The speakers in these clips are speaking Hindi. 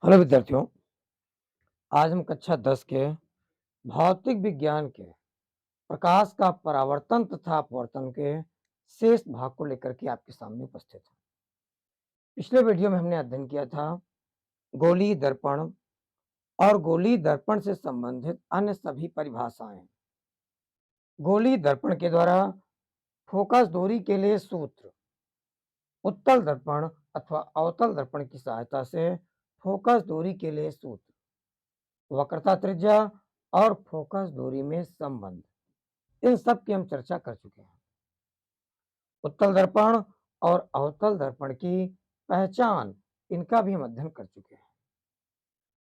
हेलो विद्यार्थियों, आज हम कक्षा 10 के भौतिक विज्ञान के प्रकाश का परावर्तन तथा अपवर्तन के शेष भाग को लेकर के आपके सामने उपस्थित हैं। पिछले वीडियो में हमने अध्ययन किया था गोलीय दर्पण और गोलीय दर्पण से संबंधित अन्य सभी परिभाषाएं। गोलीय दर्पण के द्वारा फोकस दूरी के लिए सूत्र, उत्तल दर्पण अथवा अवतल दर्पण की सहायता से फोकस दूरी के लिए सूत्र, वक्रता त्रिज्या और फोकस दूरी में संबंध, इन सब की हम चर्चा कर चुके हैं। उत्तल दर्पण और अवतल दर्पण की पहचान, इनका भी हम अध्ययन कर चुके हैं।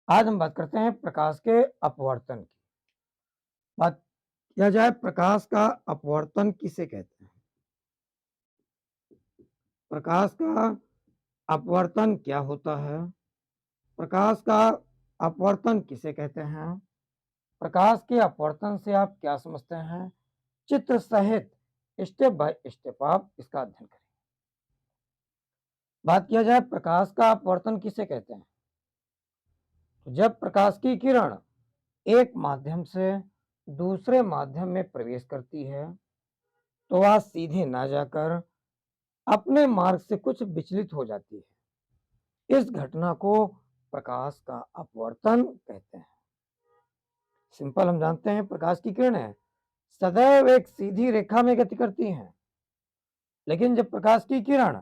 आज हम बात करते हैं प्रकाश के अपवर्तन की। बात किया जाए प्रकाश का अपवर्तन किसे कहते हैं। प्रकाश का अपवर्तन क्या होता है, प्रकाश का अपवर्तन किसे कहते हैं, प्रकाश के अपवर्तन से आप क्या समझते हैं, चित्र सहित स्टेप बाय स्टेप आप इसका अध्ययन करें। बात किया जाए प्रकाश का अपवर्तन किसे कहते हैं, तो जब प्रकाश की किरण एक माध्यम से दूसरे माध्यम में प्रवेश करती है तो वह सीधे ना जाकर अपने मार्ग से कुछ विचलित हो जाती है। इस घटना को प्रकाश का अपवर्तन कहते हैं। सिंपल हम जानते हैं प्रकाश की किरणें सदैव एक सीधी रेखा में गति करती हैं, लेकिन जब प्रकाश की किरण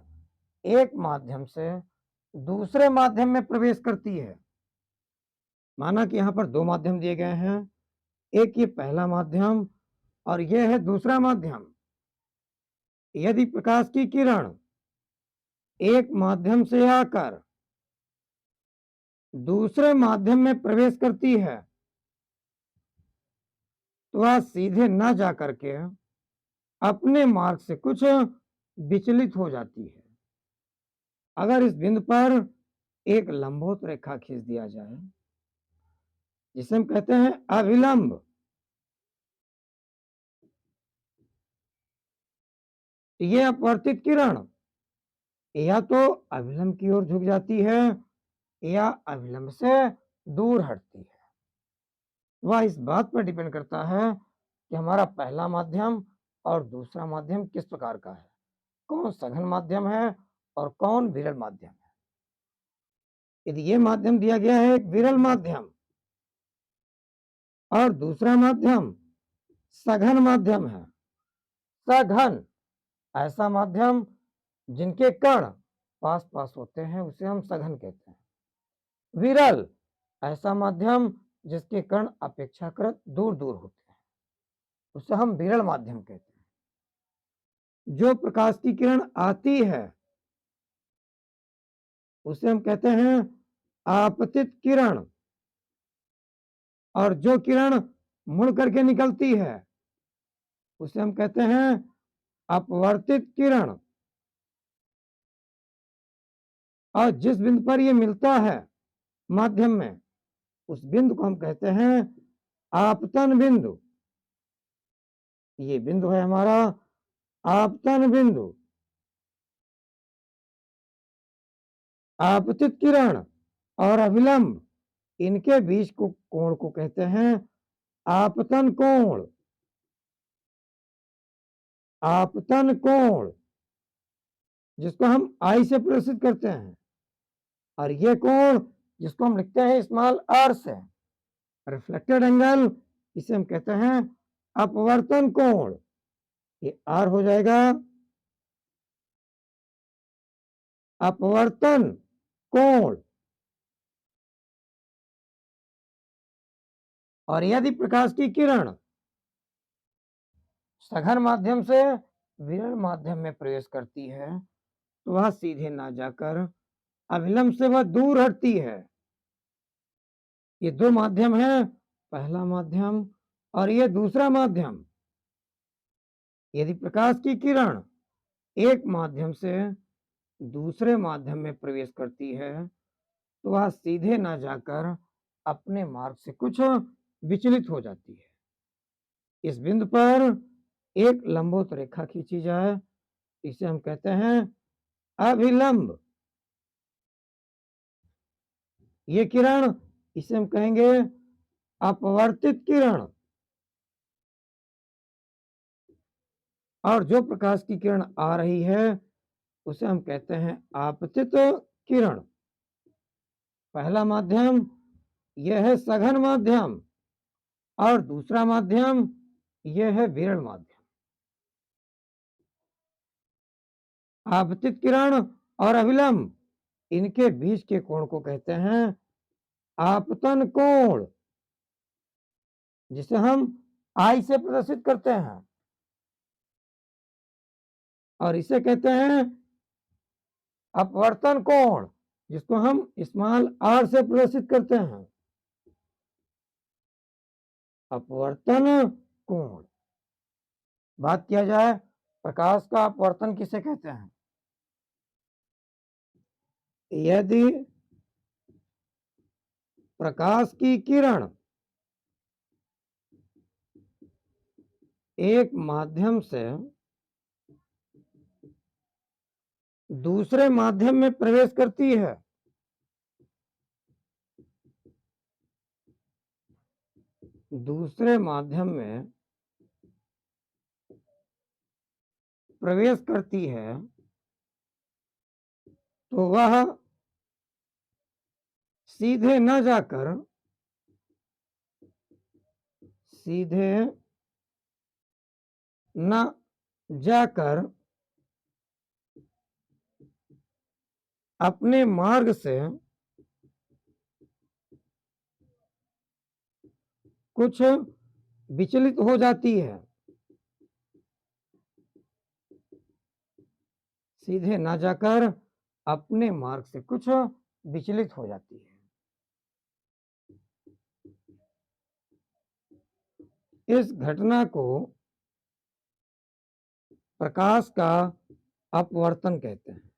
एक माध्यम से दूसरे माध्यम में प्रवेश करती है, माना कि यहां पर दो माध्यम दिए गए हैं, एक ये पहला माध्यम और यह है दूसरा माध्यम। यदि प्रकाश की किरण एक माध्यम से आकर दूसरे माध्यम में प्रवेश करती है तो वह सीधे न जाकर के अपने मार्ग से कुछ विचलित हो जाती है। अगर इस बिंदु पर एक लंबवत रेखा खींच दिया जाए जिसे हम कहते हैं अभिलंब, ये अपवर्तित किरण या तो अभिलंब की ओर झुक जाती है या अभिलंब से दूर हटती है। वह इस बात पर डिपेंड करता है कि हमारा पहला माध्यम और दूसरा माध्यम किस प्रकार का है, कौन सघन माध्यम है और कौन विरल माध्यम है। यदि ये माध्यम दिया गया है एक विरल माध्यम और दूसरा माध्यम सघन माध्यम है, सघन ऐसा माध्यम जिनके कण पास पास होते हैं उसे हम सघन कहते हैं। विरल ऐसा माध्यम जिसके कण अपेक्षाकृत दूर दूर होते हैं, उसे हम विरल माध्यम कहते हैं। जो प्रकाश की किरण आती है उसे हम कहते हैं आपतित किरण, और जो किरण मुड़ करके निकलती है उसे हम कहते हैं अपवर्तित किरण। और जिस बिंदु पर यह मिलता है माध्यम में, उस बिंदु को हम कहते हैं आपतन बिंदु। ये बिंदु है हमारा आपतन बिंदु। आपतित किरण और अभिलंब, इनके बीच को कोण को कहते हैं आपतन कोण। आपतन कोण जिसको हम आई से प्रदर्शित करते हैं, और ये कोण जिसको हम लिखते हैं स्मॉल आर से, रिफ्लेक्टेड एंगल, इसे हम कहते हैं अपवर्तन कोण। ये आर हो जाएगा अपवर्तन कोण। और यदि प्रकाश की किरण सघन माध्यम से विरल माध्यम में प्रवेश करती है तो वह सीधे ना जाकर अभिलंब से वह दूर हटती है। ये दो माध्यम है, पहला माध्यम और ये दूसरा माध्यम। यदि प्रकाश की किरण एक माध्यम से दूसरे माध्यम में प्रवेश करती है तो वह सीधे ना जाकर अपने मार्ग से कुछ विचलित हो जाती है। इस बिंदु पर एक लंबवत रेखा खींची जाए, इसे हम कहते हैं अभिलंब। ये किरण, इसे हम कहेंगे अपवर्तित किरण। और जो प्रकाश की किरण आ रही है उसे हम कहते हैं आपतित किरण। पहला माध्यम यह है सघन माध्यम और दूसरा माध्यम यह है विरल माध्यम। आपतित किरण और अभिलंब, इनके बीच के कोण को कहते हैं आपतन कोण, जिसे हम आई से प्रदर्शित करते हैं, और इसे कहते हैं अपवर्तन कोण, जिसको हम स्मॉल आर से प्रदर्शित करते हैं। अपवर्तन कोण। बात किया जाए प्रकाश का अपवर्तन किसे कहते हैं? यदि प्रकाश की किरण एक माध्यम से दूसरे माध्यम में प्रवेश करती है, दूसरे माध्यम में प्रवेश करती है, तो वह सीधे न जाकर, सीधे न जाकर अपने मार्ग से कुछ विचलित हो जाती है, सीधे न जाकर अपने मार्ग से कुछ विचलित हो जाती है। इस घटना को प्रकाश का अपवर्तन कहते हैं।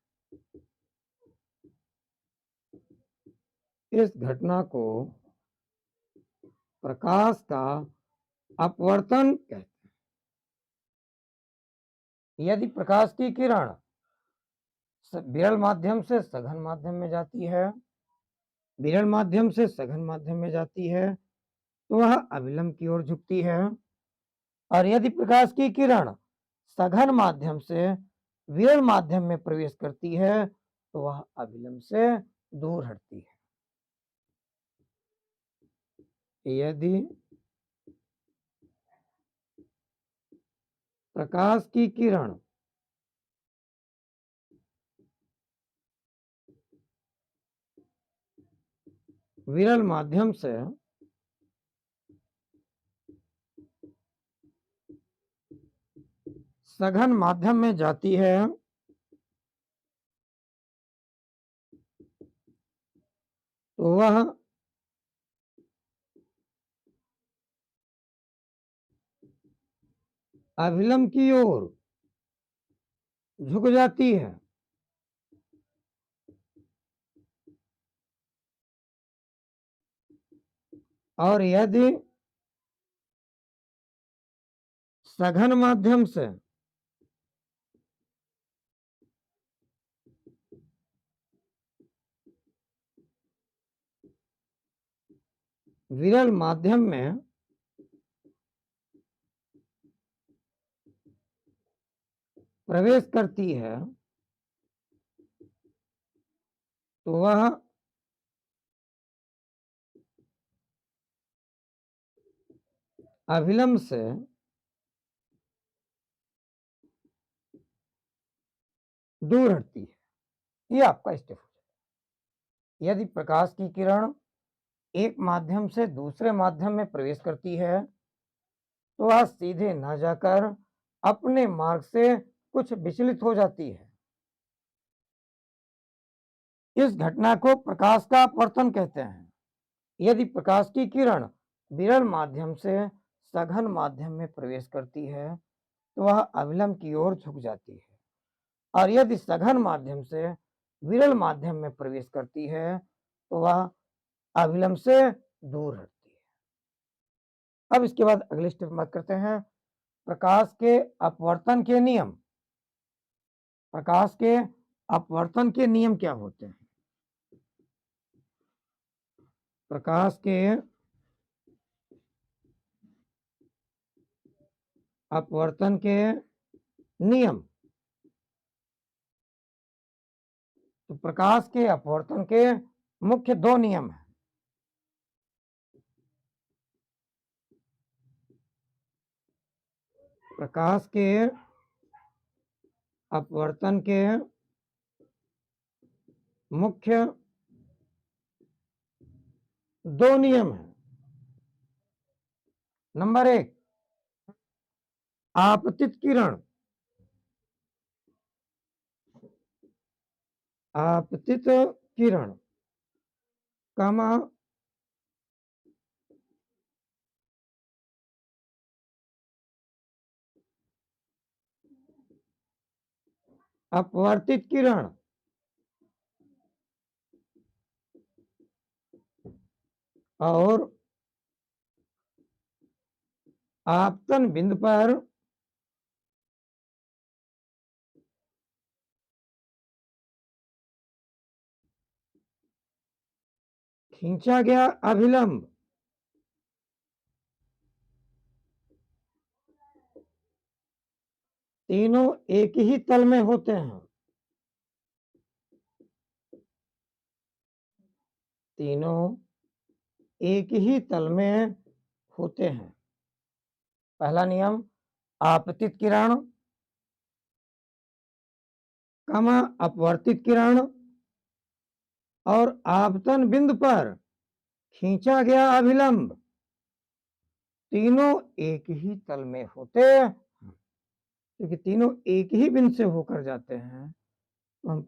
इस घटना को प्रकाश का अपवर्तन कहते हैं। यदि प्रकाश की किरण विरल माध्यम से सघन माध्यम में जाती है, विरल माध्यम से सघन माध्यम में जाती है, तो वह अविलंब की ओर झुकती है। और यदि प्रकाश की किरण सघन माध्यम से विरल माध्यम में प्रवेश करती है, तो वह अविलंब से दूर हटती है। यदि प्रकाश की किरण विरल माध्यम से सघन माध्यम में जाती है, तो वह अविलंब की ओर झुक जाती है। और यदि सघन माध्यम से विरल माध्यम में प्रवेश करती है, तो वह अविलंब से दूर हटती है। ये आपका स्टेप हो जाएगा। यदि प्रकाश की किरण एक माध्यम से दूसरे माध्यम में प्रवेश करती है, तो वह सीधे न जाकर अपने मार्ग से कुछ विचलित हो जाती है। इस घटना को प्रकाश का अपवर्तन कहते हैं। यदि प्रकाश की किरण विरल माध्यम से सघन माध्यम में प्रवेश करती है, तो वह अविलंब की ओर झुक जाती है। और यदि सघन माध्यम से विरल माध्यम में प्रवेश करती है, तो वह अविलंब से दूर हटती है। अब इसके बाद अगले स्टेप में बात करते हैं प्रकाश के अपवर्तन के नियम। प्रकाश के अपवर्तन के नियम क्या होते हैं? प्रकाश के अपवर्तन के नियम। तो प्रकाश के अपवर्तन के मुख्य दो नियम हैं। प्रकाश के अपवर्तन के मुख्य दो नियम हैं। नंबर 1, आपतित किरण। आपतित किरण, कमा अपवर्तित किरण और आपतन बिंदु पर खींचा गया अभिलंब तीनों एक ही तल में होते हैं। तीनों एक ही तल में होते हैं। पहला नियम, आपतित किरण कमा अपवर्तित किरण और आपतन बिंदु पर खींचा गया अभिलंब तीनों एक ही तल में होते हैं। क्योंकि तीनों एक ही बिंदु से होकर जाते हैं, तो हम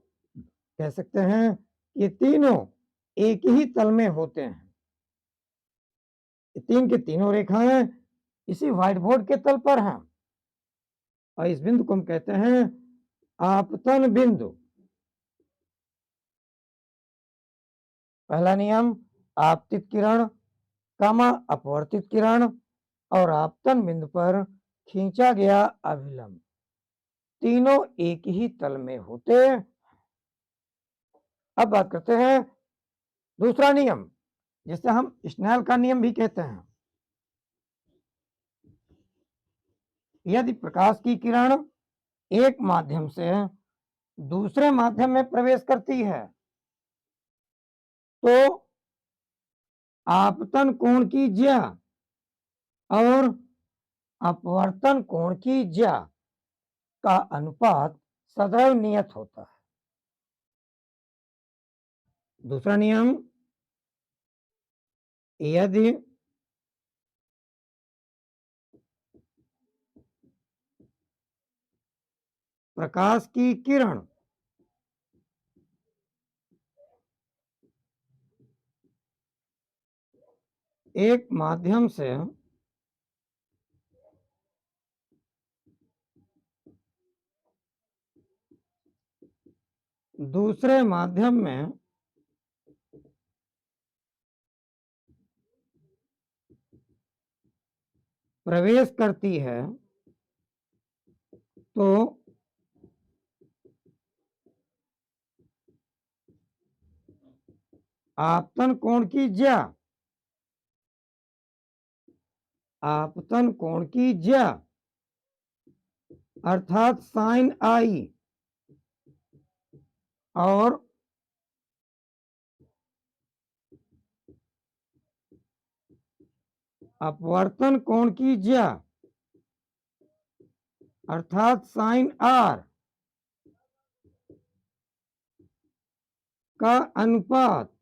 कह सकते हैं ये तीनों एक ही तल में होते हैं। तीन की तीनों रेखाएं इसी व्हाइट बोर्ड के तल पर हैं और इस बिंदु को हम कहते हैं आपतन बिंदु। पहला नियम, आपतित किरण कमा अपवर्तित किरण और आपतन बिंदु पर खींचा गया अभिलंब तीनों एक ही तल में होते हैं। अब बात करते हैं दूसरा नियम, जिसे हम स्नेल का नियम भी कहते हैं। यदि प्रकाश की किरण एक माध्यम से दूसरे माध्यम में प्रवेश करती है तो आपतन कोण की ज्या और अपवर्तन कोण की ज्या का अनुपात सदैव नियत होता है। दूसरा नियम, यदि प्रकाश की किरण एक माध्यम से दूसरे माध्यम में प्रवेश करती है तो आपतन कोण की ज्या, आपतन कोण की ज्या अर्थात साइन आई और अपवर्तन कोण की ज्या अर्थात साइन आर का अनुपात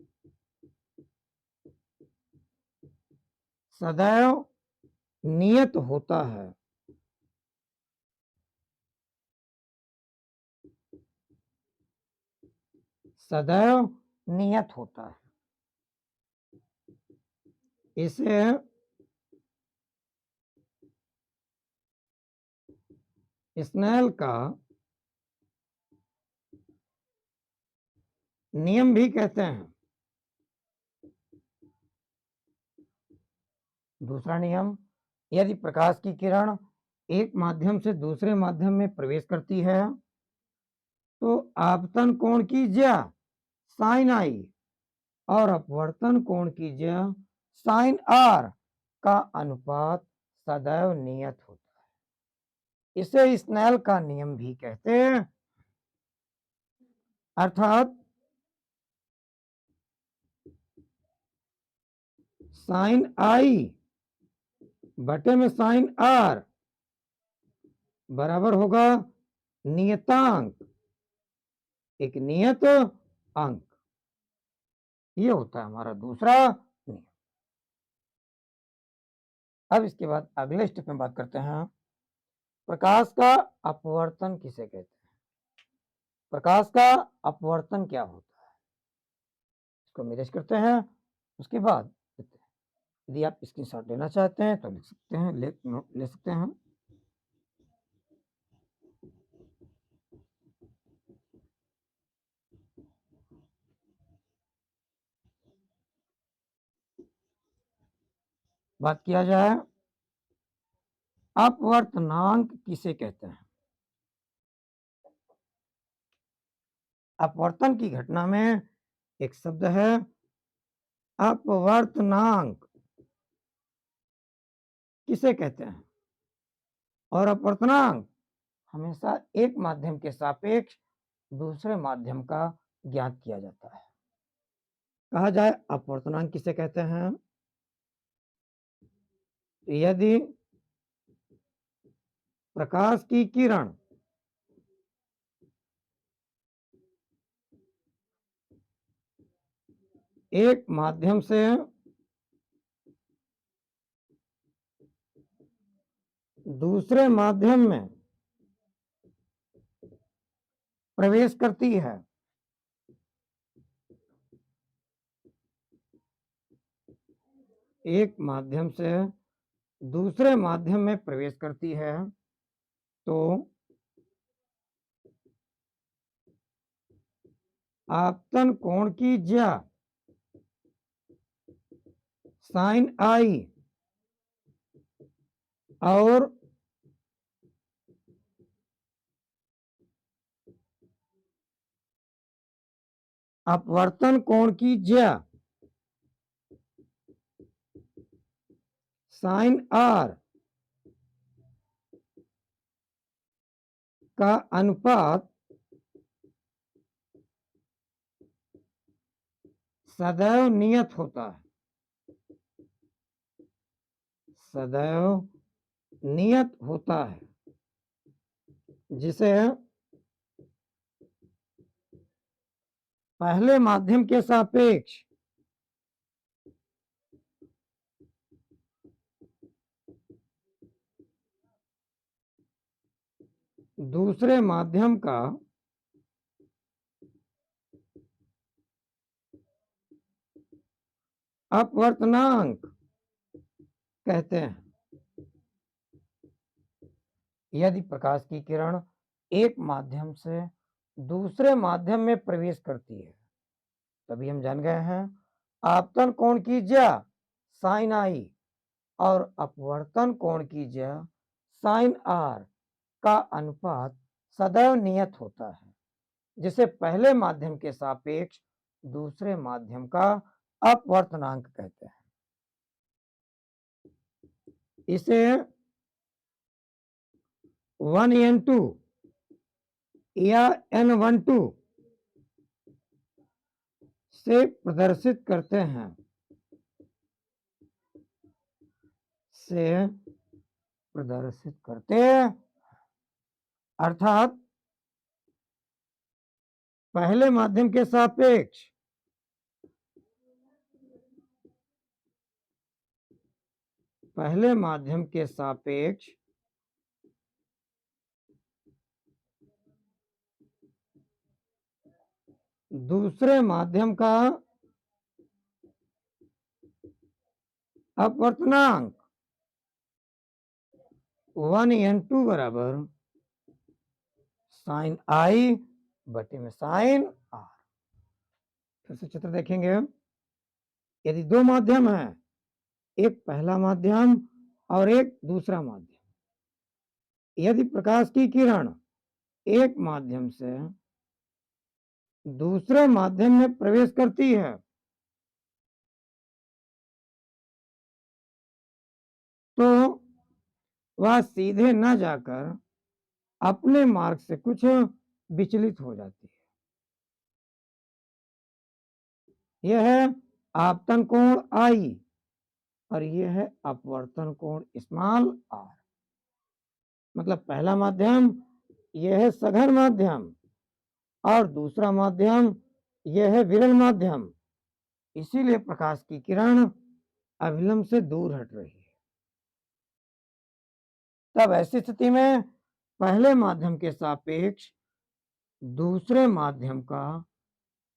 सदैव नियत होता है। सदैव नियत होता है। इसे स्नेल का नियम भी कहते हैं। दूसरा नियम, यदि प्रकाश की किरण एक माध्यम से दूसरे माध्यम में प्रवेश करती है तो आपतन कोण की ज्या साइन आई और अपवर्तन कोण की ज्या साइन आर का अनुपात सदैव नियत होता है। इसे स्नेल का नियम भी कहते हैं। अर्थात साइन आई बटे में साइन आर बराबर होगा नियतांक एक नियत अंक। ये होता है हमारा दूसरा नियम। अब इसके बाद अगले स्टेप में बात करते हैं प्रकाश का अपवर्तन किसे कहते हैं। प्रकाश का अपवर्तन क्या होता है इसको मेजर करते हैं। उसके बाद यदि आप स्क्रीनशॉट लेना चाहते हैं तो लिख सकते हैं, ले सकते हैं। बात किया जाए अपवर्तनांक किसे कहते हैं। अपवर्तन की घटना में एक शब्द है अपवर्तनांक किसे कहते हैं। और अपवर्तनांक हमेशा एक माध्यम के सापेक्ष दूसरे माध्यम का ज्ञात किया जाता है। कहा जाए अपवर्तनांक किसे कहते हैं। यदि प्रकाश की किरण एक माध्यम से दूसरे माध्यम में प्रवेश करती है एक माध्यम से दूसरे माध्यम में प्रवेश करती है तो आपतन कोण की ज्या साइन आई और अपवर्तन कोण की ज्या साइन आर का अनुपात सदैव नियत होता है। सदैव नियत होता है जिसे पहले माध्यम के सापेक्ष दूसरे माध्यम का अपवर्तनांक कहते हैं। यदि प्रकाश की किरण एक माध्यम से दूसरे माध्यम में प्रवेश करती है तभी हम जान गए हैं आपतन कोण की ज्या साइन आई और अपवर्तन कोण की ज्या साइन आर का अनुपात सदैव नियत होता है जिसे पहले माध्यम के सापेक्ष दूसरे माध्यम का अपवर्तनांक कहते हैं। इसे 1n2 या n12 से प्रदर्शित करते हैं। अर्थात पहले माध्यम के सापेक्ष दूसरे माध्यम का अपवर्तनांक 1n2 बराबर साइन आई बटे में साइन आर। फिर से चित्र देखेंगे। यदि दो माध्यम है एक पहला माध्यम और एक दूसरा माध्यम। यदि प्रकाश की किरण एक माध्यम से दूसरे माध्यम में प्रवेश करती है तो वह सीधे न जाकर अपने मार्ग से कुछ विचलित हो जाती है। यह है आपतन कोण आई और यह है अपवर्तन कोण स्मॉल आर। मतलब पहला माध्यम यह है सघन माध्यम और दूसरा माध्यम यह है विरल माध्यम। इसीलिए प्रकाश की किरण अविलंब से दूर हट रही है। तब ऐसी स्थिति में पहले माध्यम के सापेक्ष दूसरे माध्यम का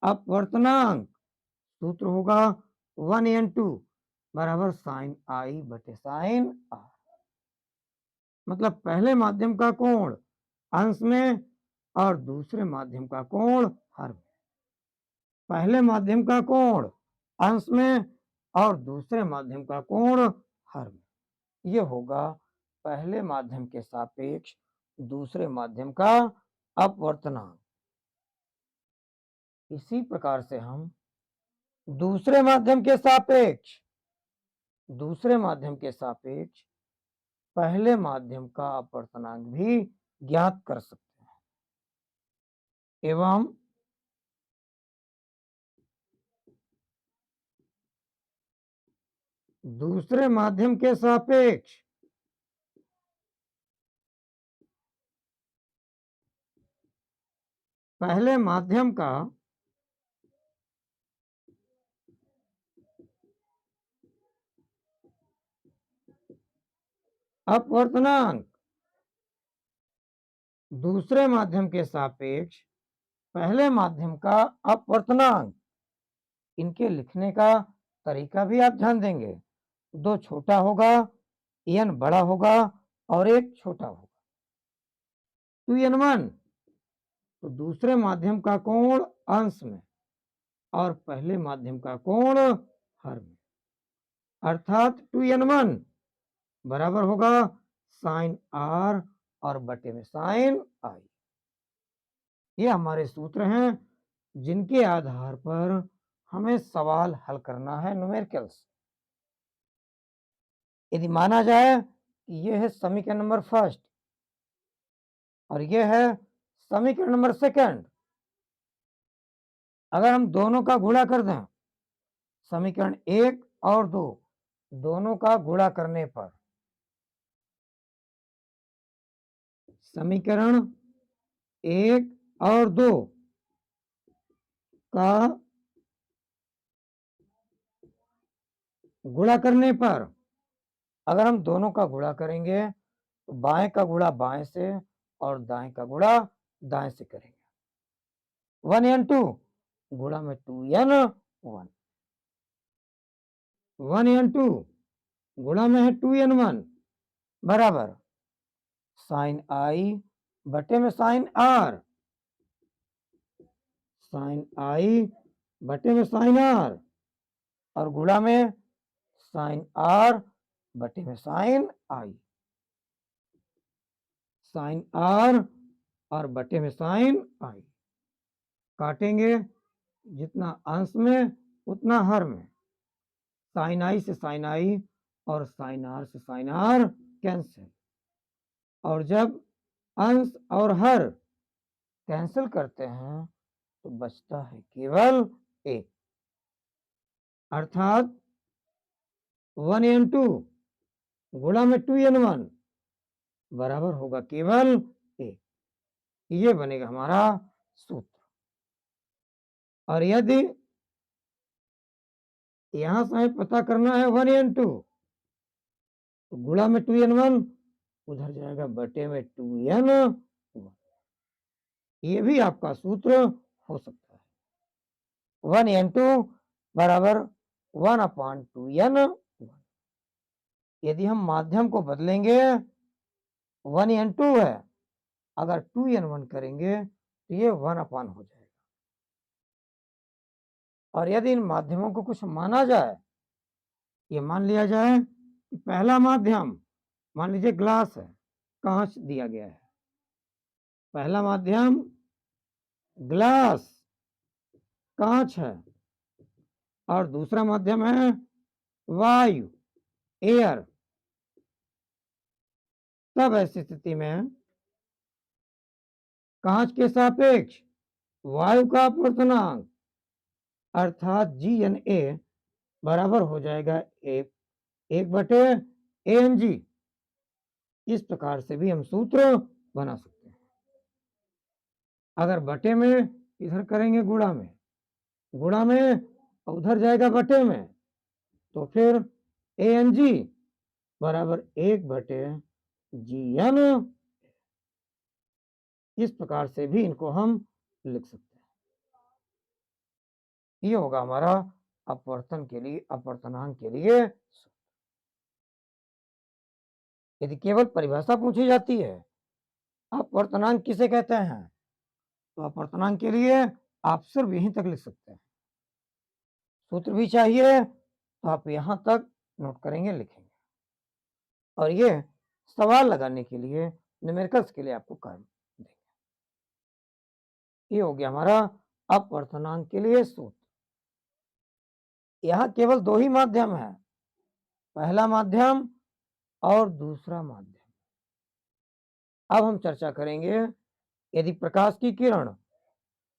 अपवर्तनांक सूत्र होगा 1n2 बराबर साइन आई बटे साइन आर। मतलब पहले माध्यम का कोण अंश में और दूसरे माध्यम का कोण हर में। पहले माध्यम का कोण अंश में और दूसरे माध्यम का कोण हर में। यह होगा पहले माध्यम के सापेक्ष दूसरे माध्यम का अपवर्तनांक। इसी प्रकार से हम दूसरे माध्यम के सापेक्ष पहले माध्यम का अपवर्तनांक भी ज्ञात कर सकते हैं। एवं दूसरे माध्यम के सापेक्ष पहले माध्यम का अपवर्तनांक दूसरे माध्यम के सापेक्ष पहले माध्यम का अपवर्तनांक, इनके लिखने का तरीका भी आप ध्यान देंगे। दो छोटा होगा, n बड़ा होगा और एक छोटा होगा। 2n1 तो दूसरे माध्यम का कोण अंश में और पहले माध्यम का कोण हर में, अर्थात 2n1 बराबर होगा साइन आर और बटे में साइन आई। ये हमारे सूत्र हैं जिनके आधार पर हमें सवाल हल करना है न्यूमेरिकल्स। यदि माना जाए कि यह है समीकरण नंबर फर्स्ट और यह है समीकरण नंबर सेकंड, अगर हम दोनों का गुणा कर दें, समीकरण 1 और 2 दोनों का गुणा करने पर समीकरण 1 और 2 का गुणा करने पर अगर हम दोनों का गुणा करेंगे तो बाएं का गुणा बाएं से और दाएं का गुणा दाएं से करेंगे। 1n2 गुणा में 2n1, 1n2 गुणा में है 2n1 बराबर साइन आई बटे में साइन आर, साइन आई बटे में साइन आर और गुणा में साइन आर बटे में साइन आई, साइन आर और बटे में साइन आई। काटेंगे जितना अंश में उतना हर में, साइन आई से साइन आई और साइन आर से साइन आर कैंसिल, और जब अंश और हर कैंसिल करते हैं तो बचता है केवल एक, अर्थात 1n2 गुणा में 2n1 बराबर होगा केवल एक। ये बनेगा हमारा सूत्र। और यदि यहां से हमें पता करना है 1n2 तो गुणा में 2n1 उधर जाएगा बटे में 2n1, ये भी आपका सूत्र हो सकता है। 1n2 बराबर 1/2n1। यदि हम माध्यम को बदलेंगे 1n2 है, अगर 2n1 करेंगे तो ये 1/, हो जाएगा। और यदि इन माध्यमों को कुछ माना जाए, ये मान लिया जाए कि पहला माध्यम मान लीजिए ग्लास है, कांच दिया गया है, पहला माध्यम ग्लास कांच है और दूसरा माध्यम है वायु एयर, तब ऐसी स्थिति में कांच के सापेक्ष वायु का अपवर्तनांक अर्थात GNA बराबर हो जाएगा एक बटे AMG। इस प्रकार से भी हम सूत्र बना सकते हैं। अगर बटे में इधर करेंगे गुणा में उधर जाएगा बटे में, तो फिर ANG बराबर 1/GN। इस प्रकार से भी इनको हम लिख सकते हैं। ये होगा हमारा अपवर्तनांक के लिए। यदि केवल परिभाषा पूछी जाती है अपवर्तनांक किसे कहते हैं, तो अपवर्तनांक के लिए आप सिर्फ यहीं तक लिख सकते हैं। सूत्र भी चाहिए तो आप यहां तक नोट करेंगे, लिखेंगे, और ये सवाल लगाने के लिए, न्यूमेरिकल्स के लिए आपको काम देंगे। ये हो गया हमारा अपवर्तनांक के लिए सूत्र। यहां केवल दो ही माध्यम है, पहला माध्यम और दूसरा माध्यम। अब हम चर्चा करेंगे यदि प्रकाश की किरण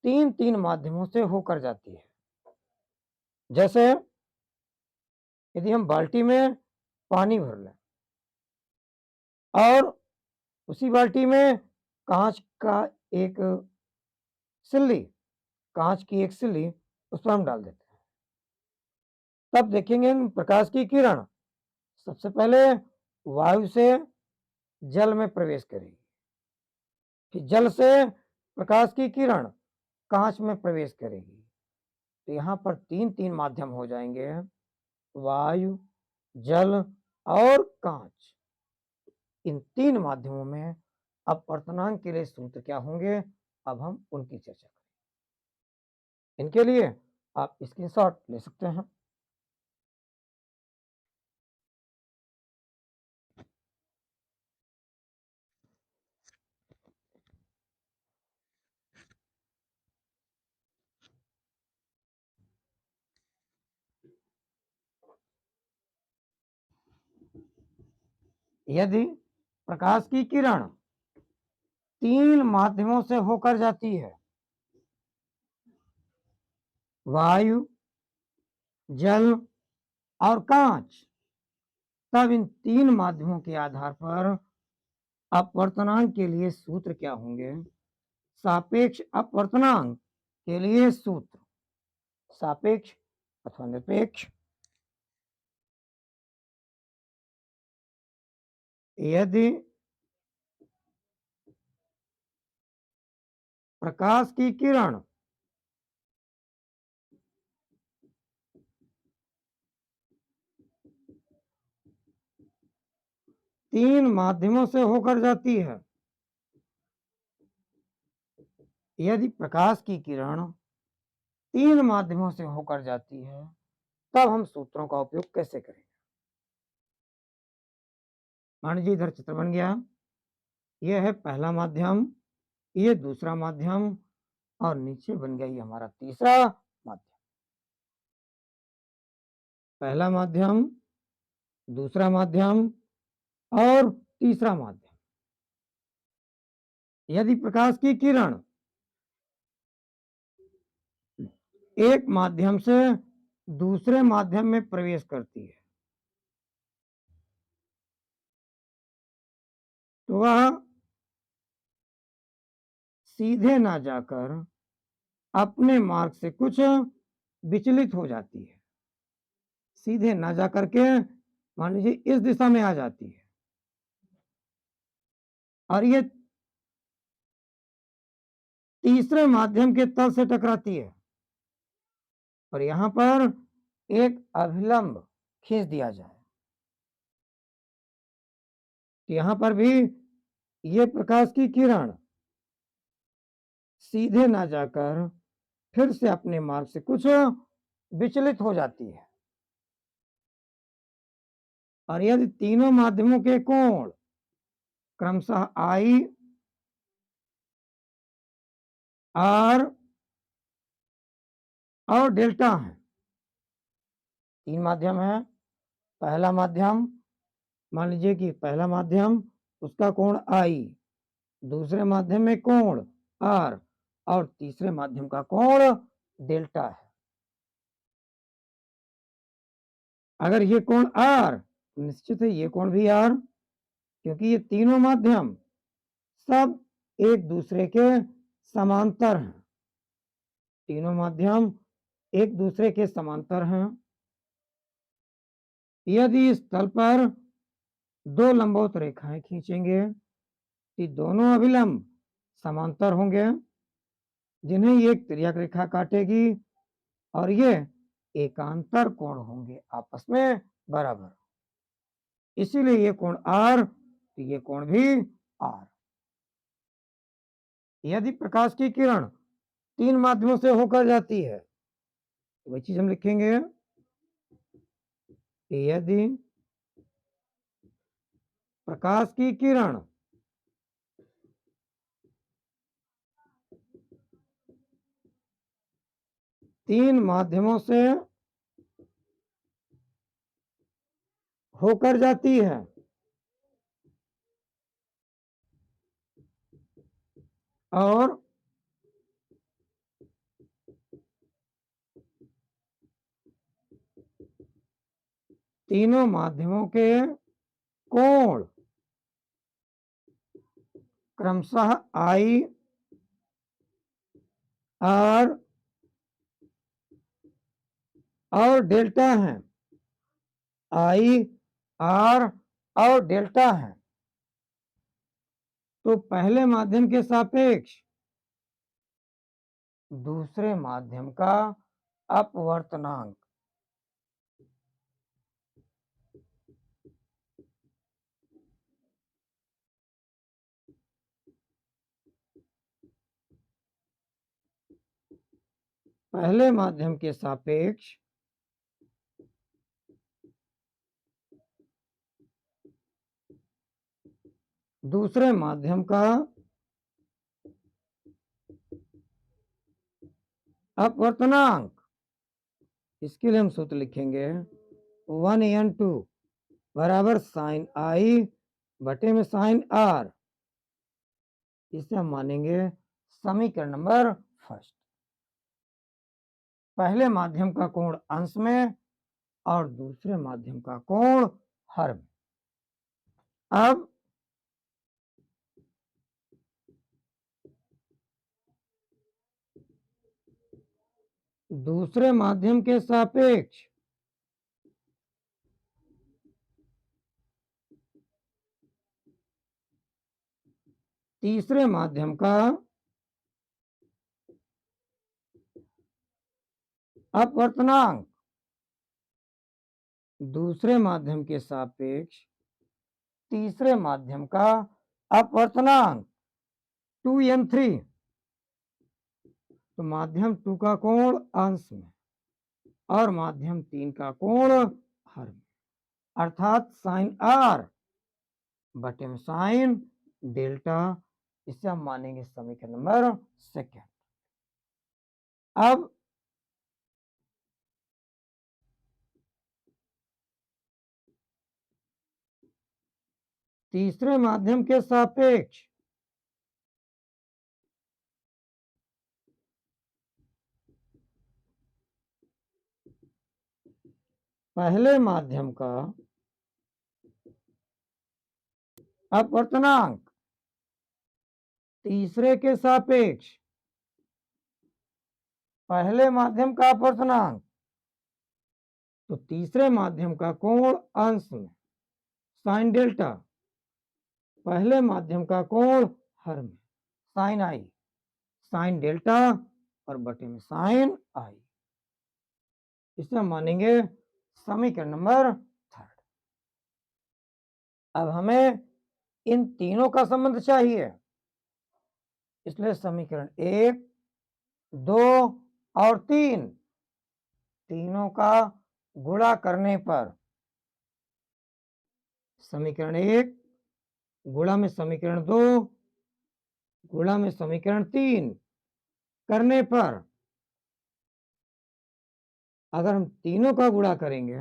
तीन माध्यमों से होकर जाती है। जैसे यदि हम बाल्टी में पानी भर लें और उसी बाल्टी में कांच की एक सिल्ली उस पर हम डाल देते हैं, तब देखेंगे प्रकाश की किरण सबसे पहले वायु से जल में प्रवेश करेगी, फिर जल से प्रकाश की किरण कांच में प्रवेश करेगी। तो यहाँ पर तीन माध्यम हो जाएंगे, वायु, जल और कांच। इन तीन माध्यमों में अपवर्तनांक के लिए सूत्र क्या होंगे, अब हम उनकी चर्चा करें। इनके लिए आप स्क्रीनशॉट ले सकते हैं। यदि प्रकाश की किरण तीन माध्यमों से होकर जाती है, वायु, जल और कांच, तब इन तीन माध्यमों के आधार पर अपवर्तनांक के लिए सूत्र क्या होंगे। सापेक्ष अपवर्तनांक के लिए सूत्र सापेक्ष अथवा निरपेक्ष। यदि प्रकाश की किरण तीन माध्यमों से होकर जाती है, यदि प्रकाश की किरण तीन माध्यमों से होकर जाती है, तब हम सूत्रों का उपयोग कैसे करेंगे। मान लीजिए इधर चित्र बन गया, यह है पहला माध्यम, ये दूसरा माध्यम, और नीचे बन गया ये हमारा तीसरा माध्यम। पहला माध्यम, दूसरा माध्यम और तीसरा माध्यम। यदि प्रकाश की किरण एक माध्यम से दूसरे माध्यम में प्रवेश करती है, तो वह सीधे ना जाकर अपने मार्ग से कुछ विचलित हो जाती है। सीधे ना जाकर के मान लीजिए इस दिशा में आ जाती है, और ये तीसरे माध्यम के तल से टकराती है, और यहां पर एक अभिलंब खींच दिया जाए, तो यहां पर भी ये प्रकाश की किरण सीधे ना जाकर फिर से अपने मार्ग से कुछ विचलित हो जाती है। और यदि तीनों माध्यमों के कोण क्रमशः I, R और डेल्टा है, तीन माध्यम है, पहला माध्यम मान लीजिए कि पहला माध्यम उसका कोण I, दूसरे माध्यम में कोण R और तीसरे माध्यम का कोण डेल्टा है। अगर ये कोण R, निश्चित है ये कोण भी R, क्योंकि ये तीनों माध्यम सब एक दूसरे के समांतर हैं। तीनों माध्यम एक दूसरे के समांतर हैं। यदि इस तल पर दो लंबवत रेखाएं खींचेंगे कि दोनों अभिलंब समांतर होंगे, जिन्हें एक तिर्यक रेखा काटेगी और ये एकांतर कोण होंगे, आपस में बराबर। इसीलिए ये कोण R, तो ये कोण भी R। यदि प्रकाश की किरण तीन माध्यमों से होकर जाती है तो वही चीज हम लिखेंगे, यदि प्रकाश की किरण तीन माध्यमों से होकर जाती है और तीनों माध्यमों के कोण क्रमशः I, R और डेल्टा हैं, I, R और डेल्टा हैं, तो पहले माध्यम के सापेक्ष दूसरे माध्यम का अपवर्तनांक पहले माध्यम के सापेक्ष दूसरे माध्यम का अपवर्तनांक, इसके लिए हम सूत्र लिखेंगे 1n2 बराबर साइन I बटे में साइन R। इसे हम मानेंगे समीकरण नंबर फर्स्ट। पहले माध्यम का कोण अंश में और दूसरे माध्यम का कोण हर में। अब दूसरे माध्यम के सापेक्ष तीसरे माध्यम का अपवर्तनांक दूसरे माध्यम के सापेक्ष तीसरे माध्यम का अपवर्तनांक 2n3, तो माध्यम 2 का कोण अंश में और माध्यम 3 का कोण हर में, अर्थात साइन R बटे में साइन डेल्टा। इसे हम मानेंगे समीकरण नंबर सेकेंड। अब तीसरे माध्यम के सापेक्ष पहले माध्यम का अपवर्तनांक तीसरे के सापेक्ष पहले माध्यम का अपवर्तनांक, तो तीसरे माध्यम का कोण अंश में साइन डेल्टा, पहले माध्यम का कोण हर में साइन I, साइन डेल्टा और बटे में साइन I। इसे हम मानेंगे समीकरण नंबर थर्ड। अब हमें इन तीनों का संबंध चाहिए, इसलिए समीकरण 1, 2 और 3 तीनों का गुणा करने पर समीकरण 1 गुणा में समीकरण 2 गुणा में समीकरण 3 करने पर अगर हम तीनों का गुणा करेंगे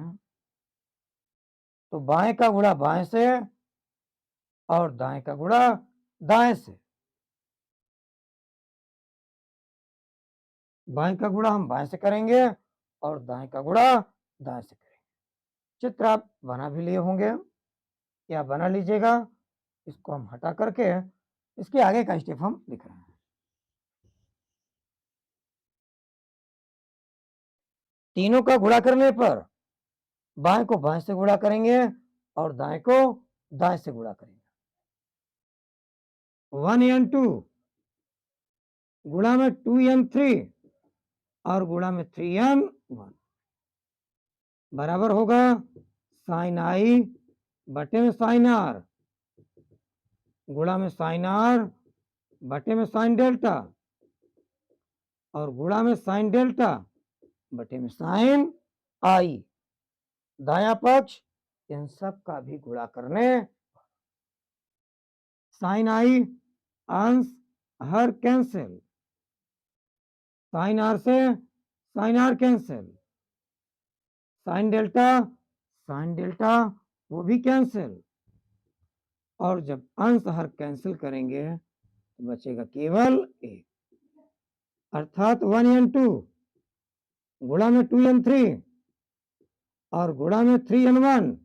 तो बाएं का गुणा बाएं से और दाएं का गुणा दाएं से, बाएं का गुणा हम बाएं से करेंगे और दाएं का गुणा दाएं से करेंगे। चित्र आप बना भी लिए होंगे या बना लीजिएगा। इसको हम हटा करके इसके आगे का स्टेप हम लिख रहे हैं। तीनों का गुणा करने पर बाएं को बाएं से गुणा करेंगे और दाएं को दाएं से गुणा करेंगे। 1n2 गुणा में 2n3 और गुणा में 3n1 बराबर होगा साइन आई बटे में साइन आर गुणा में साइन आर बटे में साइन डेल्टा और गुणा में साइन डेल्टा बटे में साइन आई। दायां पक्ष इन सब का भी गुणा करने, साइन आई अंश हर कैंसिल, साइन आर से sine R cancel, sine delta वो भी कैंसिल, और जब अंश हर कैंसिल करेंगे तो बचेगा केवल एक, अर्थात 1n2 गुणा में 2n3 और गुणा में 3n1,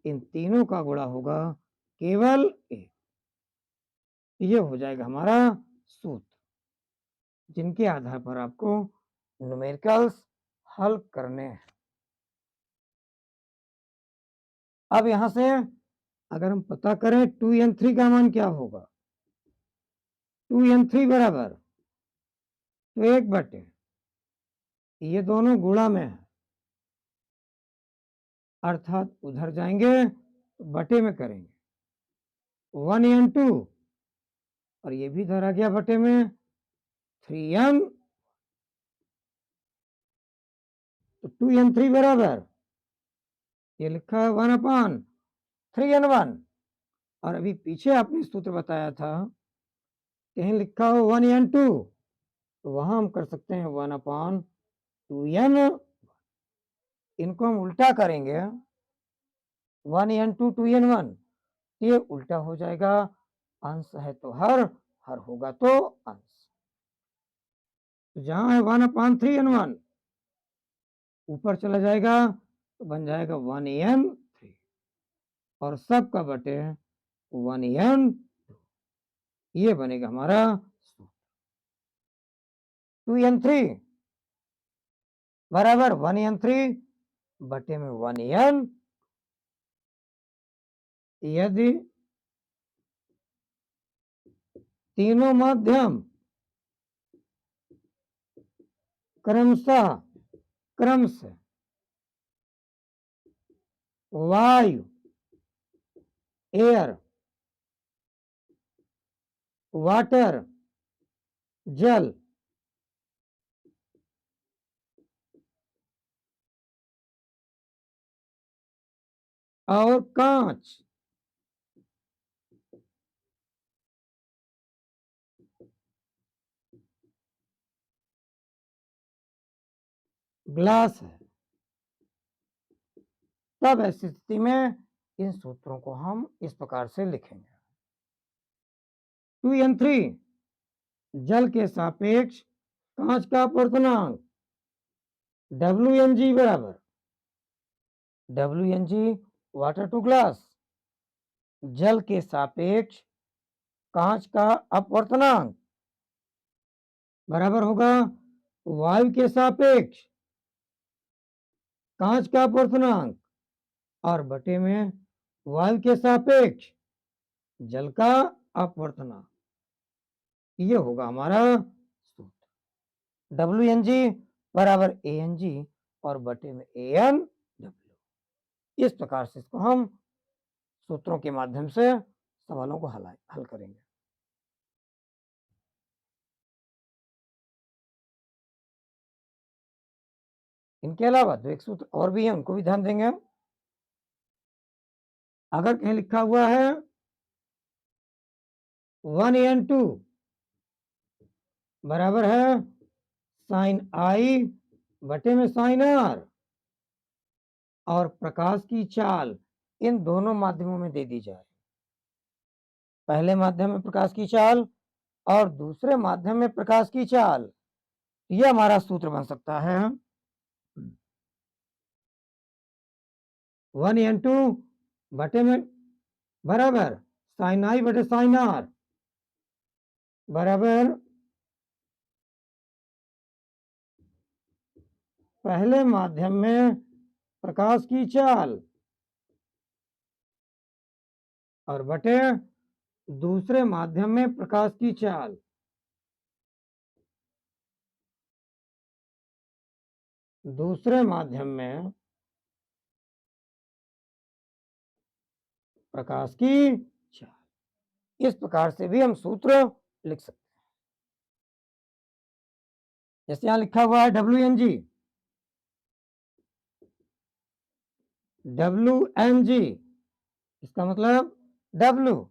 इन तीनों का गुणा होगा केवल एक। ये हो जाएगा हमारा सूत्र, जिनके आधार पर आपको न्यूमेरिकल्स हल करने हैं। अब यहां से अगर हम पता करें 2n3 का मान क्या होगा, 2n3 बराबर तो 1 बटे, ये दोनों गुणा में है, अर्थात उधर जाएंगे तो बटे में करेंगे 1n2 और ये भी इधर आ गया बटे में 3n, तो 2n3 बराबर ये लिखा है 1/3n1, और अभी पीछे आपने सूत्र बताया था कहीं लिखा हो 1n2, तो वहां हम कर सकते हैं 1/2n, इनको हम उल्टा करेंगे 1n2 2n1, ये उल्टा हो जाएगा, अंश है तो हर होगा तो अंश, तो जहां है 1/3n1 ऊपर चला जाएगा तो बन जाएगा 1n3 और सब का बटे 1n, ये बनेगा हमारा 2n3 बराबर 1n3 बटे में 1n, यदि तीनों माध्यम क्रमशः क्रम से वायु एयर वाटर जल और कांच ग्लास है, तब ऐसी स्थिति में इन सूत्रों को हम इस प्रकार से लिखेंगे। 2n3 जल के सापेक्ष कांच का अपवर्तनांक WNG बराबर WNG वाटर टू ग्लास, जल के सापेक्ष कांच का अपवर्तनांक बराबर होगा वायु के सापेक्ष कांच का अपवर्तनांक और बटे में वायु के सापेक्ष जल का अपवर्तनांक, ये होगा हमारा सूत्र। WNG बराबर ANG और बटे में ANW, इस प्रकार से इसको हम सूत्रों के माध्यम से सवालों को हल करेंगे। इनके अलावा तो एक सूत्र और भी है, उनको भी ध्यान देंगे हम। अगर कहीं लिखा हुआ है 1n2 बराबर है साइन आई बटे में साइन आर और प्रकाश की चाल इन दोनों माध्यमों में दे दी जाए पहले माध्यम में प्रकाश की चाल और दूसरे माध्यम में प्रकाश की चाल, यह हमारा सूत्र बन सकता है 1n2 बटे में बराबर साइन आई बटे साइन आर बराबर पहले माध्यम में प्रकाश की चाल और बटे दूसरे माध्यम में प्रकाश की चाल। दूसरे माध्यम में प्रकाश की चाल। इस प्रकार से भी हम सूत्र लिख सकते हैं। जैसे यहां लिखा हुआ है WNG, WNG इसका मतलब W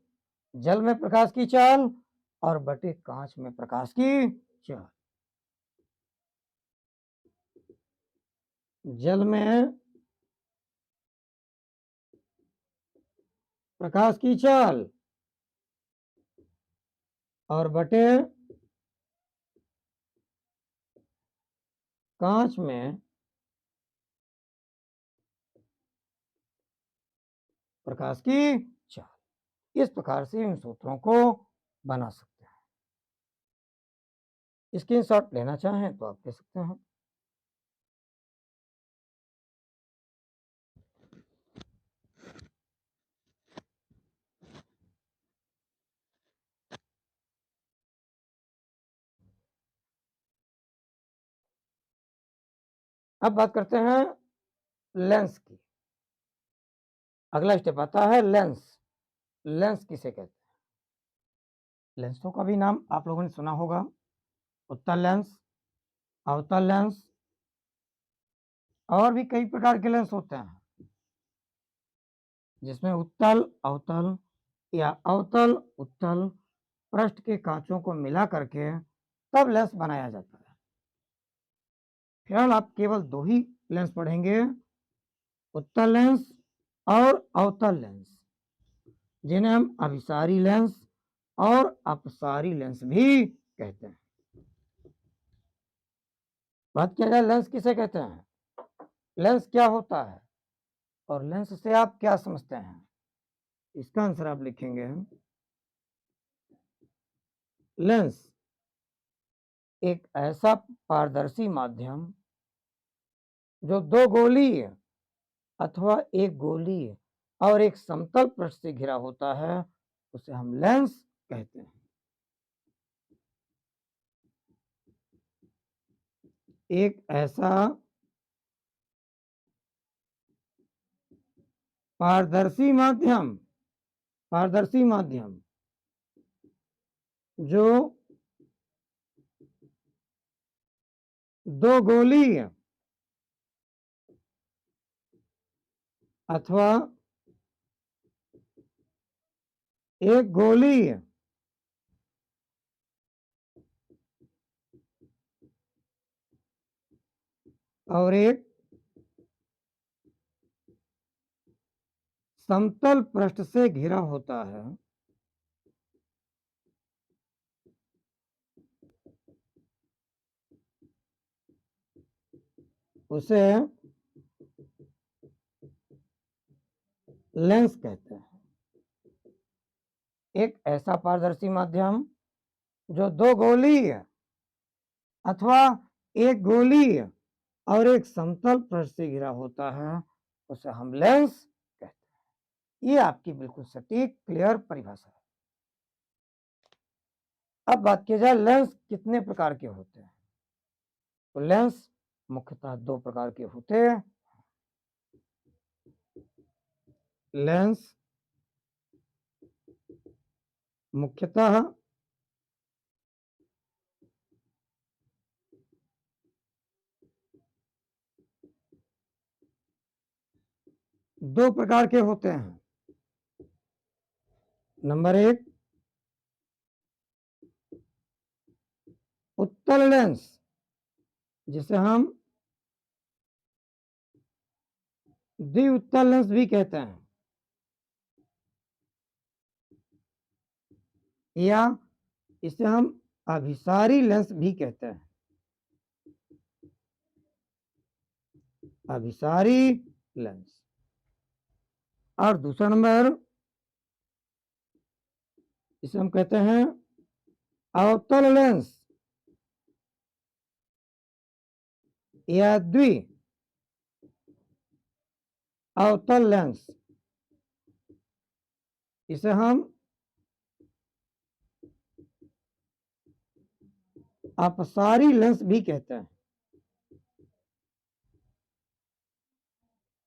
जल में प्रकाश की चाल और बटे कांच में प्रकाश की चाल। जल में प्रकाश की चाल और बटे कांच में प्रकाश की चाल। इस प्रकार से इन सूत्रों को बना सकते हैं। स्क्रीनशॉट लेना चाहें तो आप ले सकते हैं। अब बात करते हैं लेंस की। अगला स्टेप आता है लेंस। लेंस किसे कहते हैं? लेंसों का भी नाम आप लोगों ने सुना होगा, उत्तल लेंस, अवतल लेंस और भी कई प्रकार के लेंस होते हैं, जिसमें उत्तल अवतल या अवतल उत्तल पृष्ठ के कांचों को मिला करके तब लेंस बनाया जाता है। फिलहाल आप केवल दो ही लेंस पढ़ेंगे, उत्तल लेंस और अवतल लेंस, जिन्हें हम अभिसारी लेंस और अपसारी लेंस भी कहते हैं। बात किया जाए लेंस किसे कहते हैं, लेंस क्या होता है और लेंस से आप क्या समझते हैं, इसका आंसर आप लिखेंगे लेंस एक ऐसा पारदर्शी माध्यम जो दो गोलीय अथवा एक गोलीय और एक समतल पृष्ठ से घिरा होता है, उसे हम लेंस कहते हैं। एक ऐसा पारदर्शी माध्यम जो दो गोलीय अथवा एक गोलीय और एक समतल पृष्ठ से घिरा होता है, उसे लेंस कहते हैं। एक ऐसा पारदर्शी माध्यम जो दो गोलीय अथवा एक गोलीय और एक समतल पृष्ठ से घिरा होता है, उसे हम लेंस कहते हैं। ये आपकी बिल्कुल सटीक क्लियर परिभाषा है। अब बात की जाए लेंस कितने प्रकार के होते हैं, तो लेंस मुख्यतः दो प्रकार के होते हैं। लेंस मुख्यतः दो प्रकार के होते हैं। नंबर एक उत्तल लेंस, जिसे हम द्विउत्तल लेंस भी कहते हैं। या इसे हम अभिसारी लेंस भी कहते हैं। अभिसारी लेंस। और दूसरा नंबर, इसे हम कहते हैं अवतल लेंस या द्वि अवतल लेंस। इसे हम अपसारी लेंस भी कहते हैं।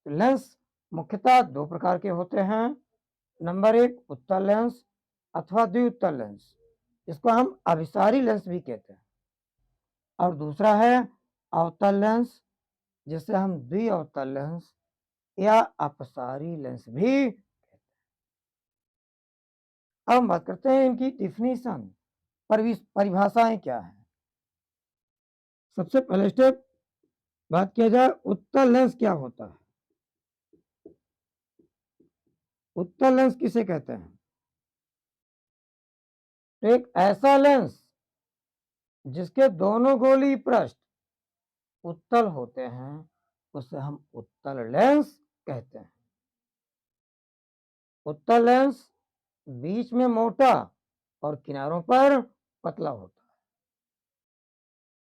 लेंस मुख्यतः दो प्रकार के होते हैं। नंबर एक, उत्तल लेंस अथवा द्विउत्तल लेंस, इसको हम अभिसारी लेंस भी कहते हैं। और दूसरा है अवतल लेंस, जिसे हम द्विअवतल लेंस या अपसारी लेंस भी कहते हैं। अब हम बात करते हैं इनकी डिफिनीशन, परिभाषाएं क्या है। सबसे पहले स्टेप बात किया जाए उत्तल लेंस क्या होता है। उत्तल लेंस किसे कहते हैं? तो एक ऐसा लेंस जिसके दोनों गोली पृष्ठ उत्तल होते हैं, उसे हम उत्तल लेंस कहते हैं। उत्तल लेंस बीच में मोटा और किनारों पर पतला होता है।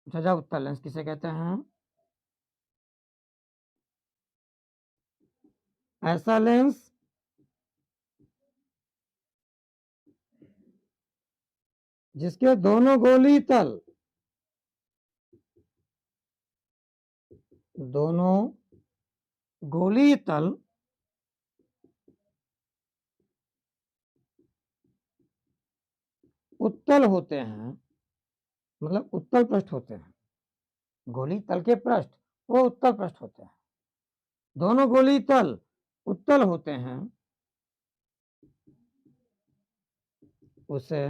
अच्छा, उत्तल लेंस किसे कहते हैं? ऐसा लेंस जिसके दोनों गोली तल उत्तल होते हैं, मतलब उत्तल पृष्ठ होते हैं। गोली तल के पृष्ठ वो उत्तल पृष्ठ होते हैं। दोनों गोली तल उत्तल होते हैं, उसे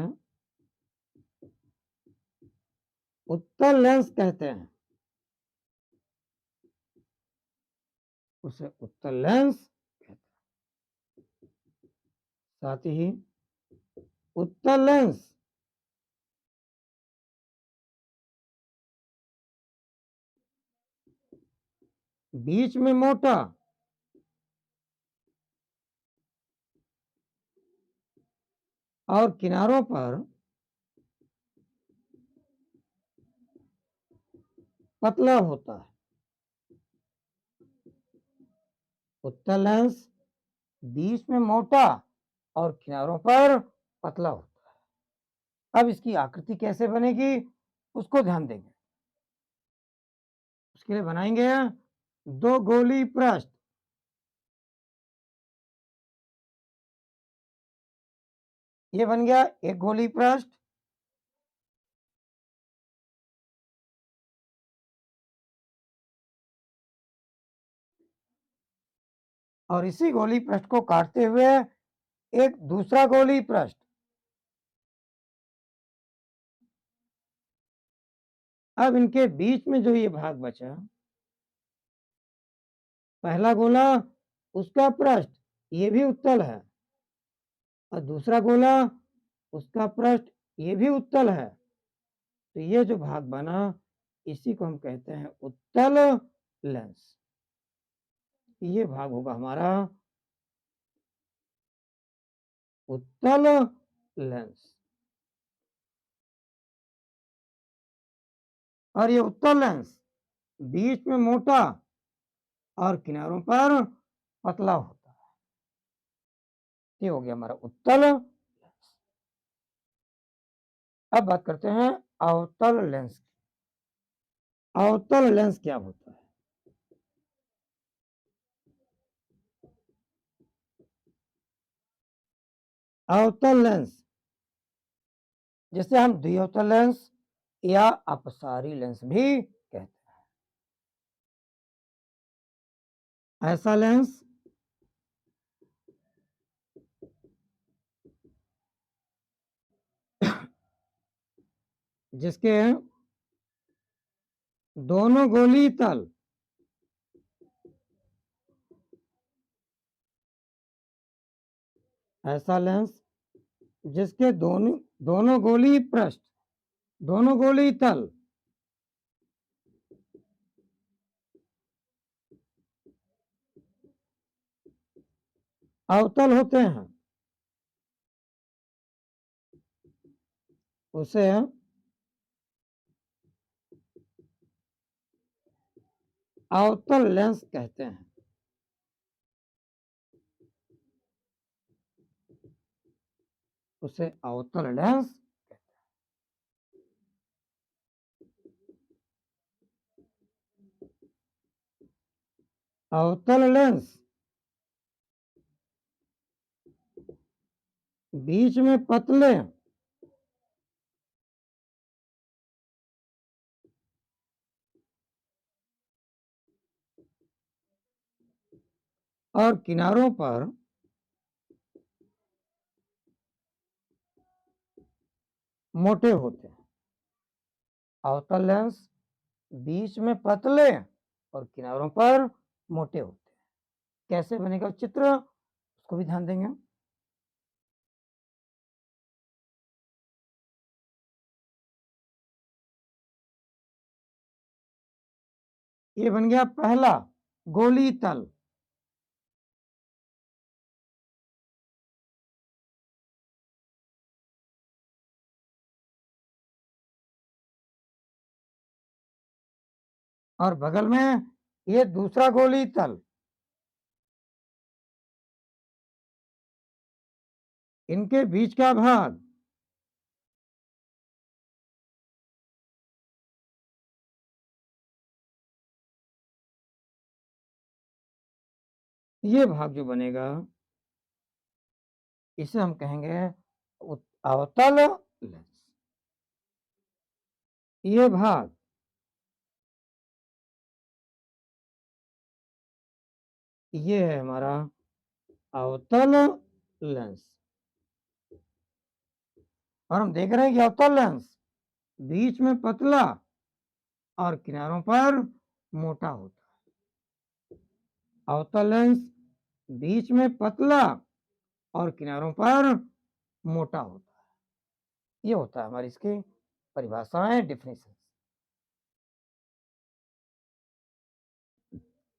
उत्तल लेंस कहते हैं। उसे उत्तल लेंस कहते हैं। साथ ही उत्तल लेंस बीच में मोटा और किनारों पर पतला होता है। उत्तल लेंस बीच में मोटा और किनारों पर पतला होता है। अब इसकी आकृति कैसे बनेगी उसको ध्यान देंगे। उसके लिए बनाएंगे दो गोली पृष्ठ। ये बन गया एक गोली पृष्ठ। और इसी गोली पृष्ठ को काटते हुए एक दूसरा गोली पृष्ठ। अब इनके बीच में जो ये भाग बचा, पहला गोला उसका पृष्ठ ये भी उत्तल है और दूसरा गोला उसका पृष्ठ ये भी उत्तल है। तो ये जो भाग बना इसी को हम कहते हैं उत्तल लेंस। ये भाग होगा हमारा उत्तल लेंस। और ये उत्तल लेंस बीच में मोटा और किनारों पर पतला होता है। ये हो गया हमारा उत्तल लेंस। अब बात करते हैं अवतल लेंस की। अवतल लेंस क्या होता है? अवतल लेंस जिसे हम द्विअवतल लेंस या अपसारी लेंस भी कहते हैं। ऐसा लेंस जिसके दोनों गोली तल ऐसा लेंस जिसके दोनों दोनों गोली पृष्ठ, दोनों गोली तल अवतल होते हैं, उसे अवतल लेंस कहते हैं। उसे अवतल लेंस, अवतल लेंस बीच में पतले और किनारों पर मोटे होते हैं। अवतल लेंस बीच में पतले और किनारों पर मोटे होते हैं। कैसे बनेगा चित्र, उसको भी ध्यान देंगे। ये बन गया पहला गोली तल, और बगल में ये दूसरा गोली तल, इनके बीच का भाग ये भाग जो बनेगा इसे हम कहेंगे अवतल लेंस। ये भाग ये है हमारा अवतल लेंस। और हम देख रहे हैं कि अवतल लेंस बीच में पतला और किनारों पर मोटा होता है। अवतल लेंस बीच में पतला और किनारों पर मोटा होता है। ये होता है हमारी इसकी परिभाषाएं, डिफिनेशन।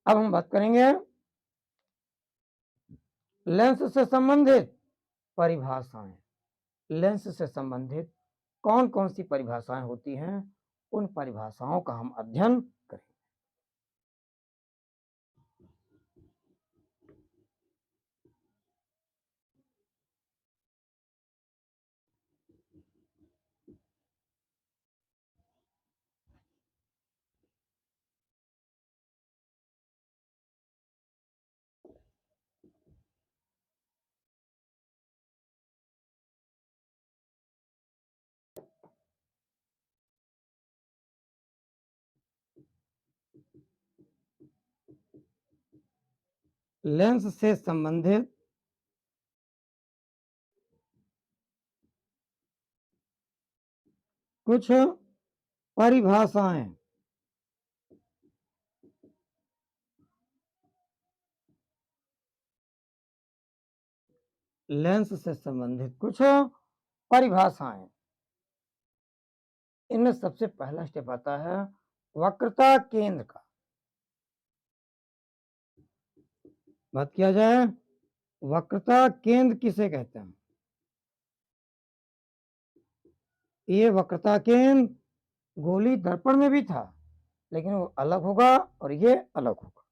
अब हम बात करेंगे लेंस से संबंधित परिभाषाएं। लेंस से संबंधित कौन कौन सी परिभाषाएं होती हैं, उन परिभाषाओं का हम अध्ययन करेंगे। लेंस से संबंधित कुछ परिभाषाएं। लेंस से संबंधित कुछ परिभाषाएं। इनमें सबसे पहला स्टेप आता है वक्रता केंद्र का। बात किया जाए वक्रता केंद्र किसे कहते हैं। ये वक्रता केंद्र गोली दर्पण में भी था, लेकिन वो अलग होगा और ये अलग होगा।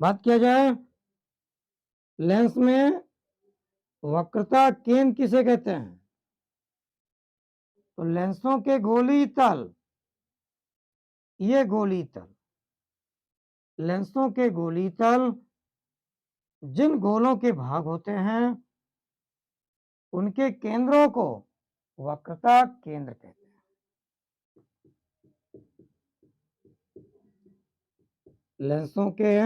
बात किया जाए लेंस में वक्रता केंद्र किसे कहते हैं, तो लेंसों के गोली तल, ये गोली तल, लेंसों के गोली तल जिन गोलों के भाग होते हैं उनके केंद्रों को वक्रता केंद्र कहते हैं। लेंसों के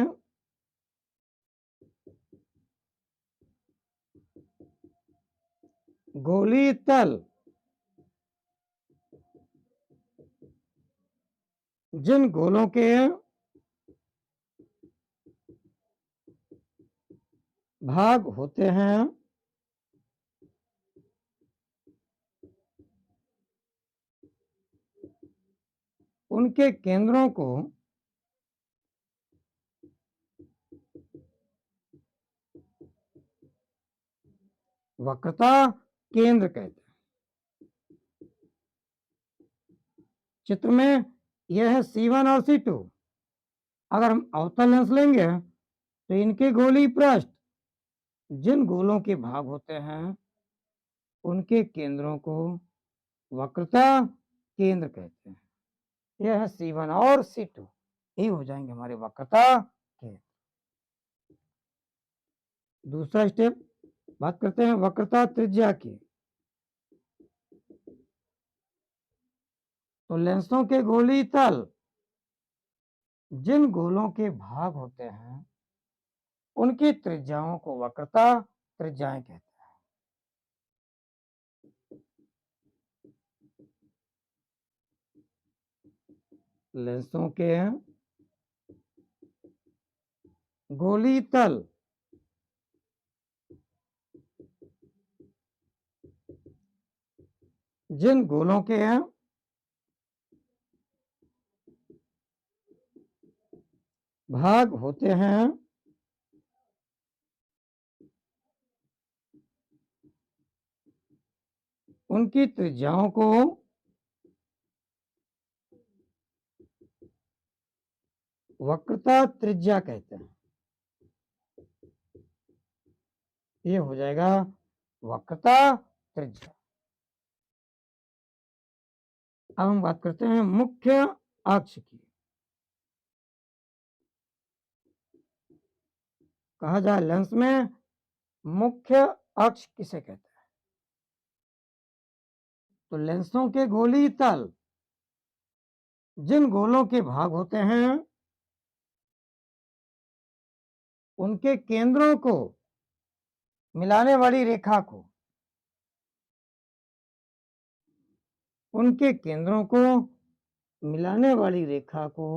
गोली तल जिन गोलों के भाग होते हैं उनके केंद्रों को वक्रता केंद्र कहते हैं। चित्र में यह है C1 और C2। अगर हम अवतल लेंस लेंगे तो इनके गोलीय पृष्ठ जिन गोलों के भाग होते हैं उनके केंद्रों को वक्रता केंद्र कहते हैं। यह है C1 और C2, ये हो जाएंगे हमारे वक्रता केंद्र। दूसरा स्टेप बात करते हैं वक्रता त्रिज्या की। तो लेंसों के गोलीय तल जिन गोलों के भाग होते हैं उनकी त्रिज्याओं को वक्रता त्रिज्याएं कहते हैं। लेंसों के गोलीय तल जिन गोलों के भाग होते हैं उनकी त्रिज्याओं को वक्रता त्रिज्या कहते हैं। ये हो जाएगा वक्रता त्रिज्या। अब हम बात करते हैं मुख्य अक्ष की। कहा जाए लेंस में मुख्य अक्ष किसे कहते हैं? तो लेंसों के गोलीय तल जिन गोलों के भाग होते हैं उनके केंद्रों को मिलाने वाली रेखा को उनके केंद्रों को मिलाने वाली रेखा को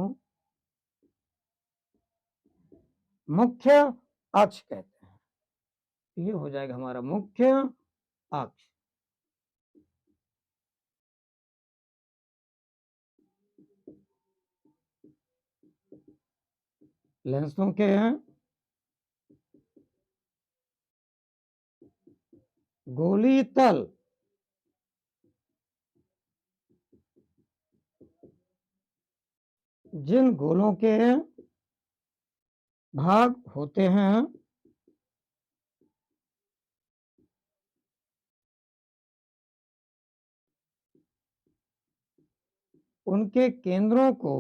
मुख्य अक्ष कहते हैं। ये हो जाएगा हमारा मुख्य अक्ष। लेंसों के गोलीय तल जिन गोलों के भाग होते हैं उनके केंद्रों को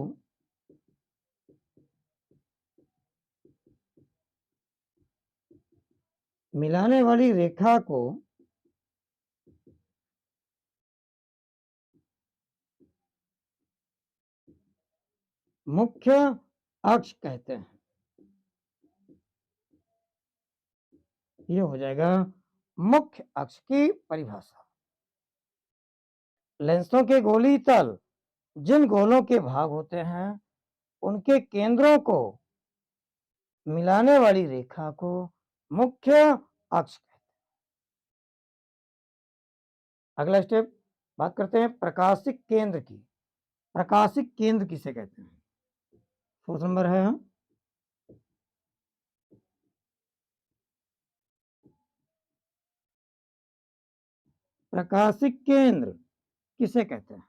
मिलाने वाली रेखा को मुख्य अक्ष कहते हैं। ये हो जाएगा मुख्य अक्ष की परिभाषा। लेंसों के गोलीय तल जिन गोलों के भाग होते हैं उनके केंद्रों को मिलाने वाली रेखा को मुख्य अक्ष कहते हैं। अगला स्टेप बात करते हैं प्रकाशिक केंद्र की। प्रकाशिक केंद्र किसे कहते हैं? फोर्थ नंबर है प्रकाशिक केंद्र किसे कहते हैं?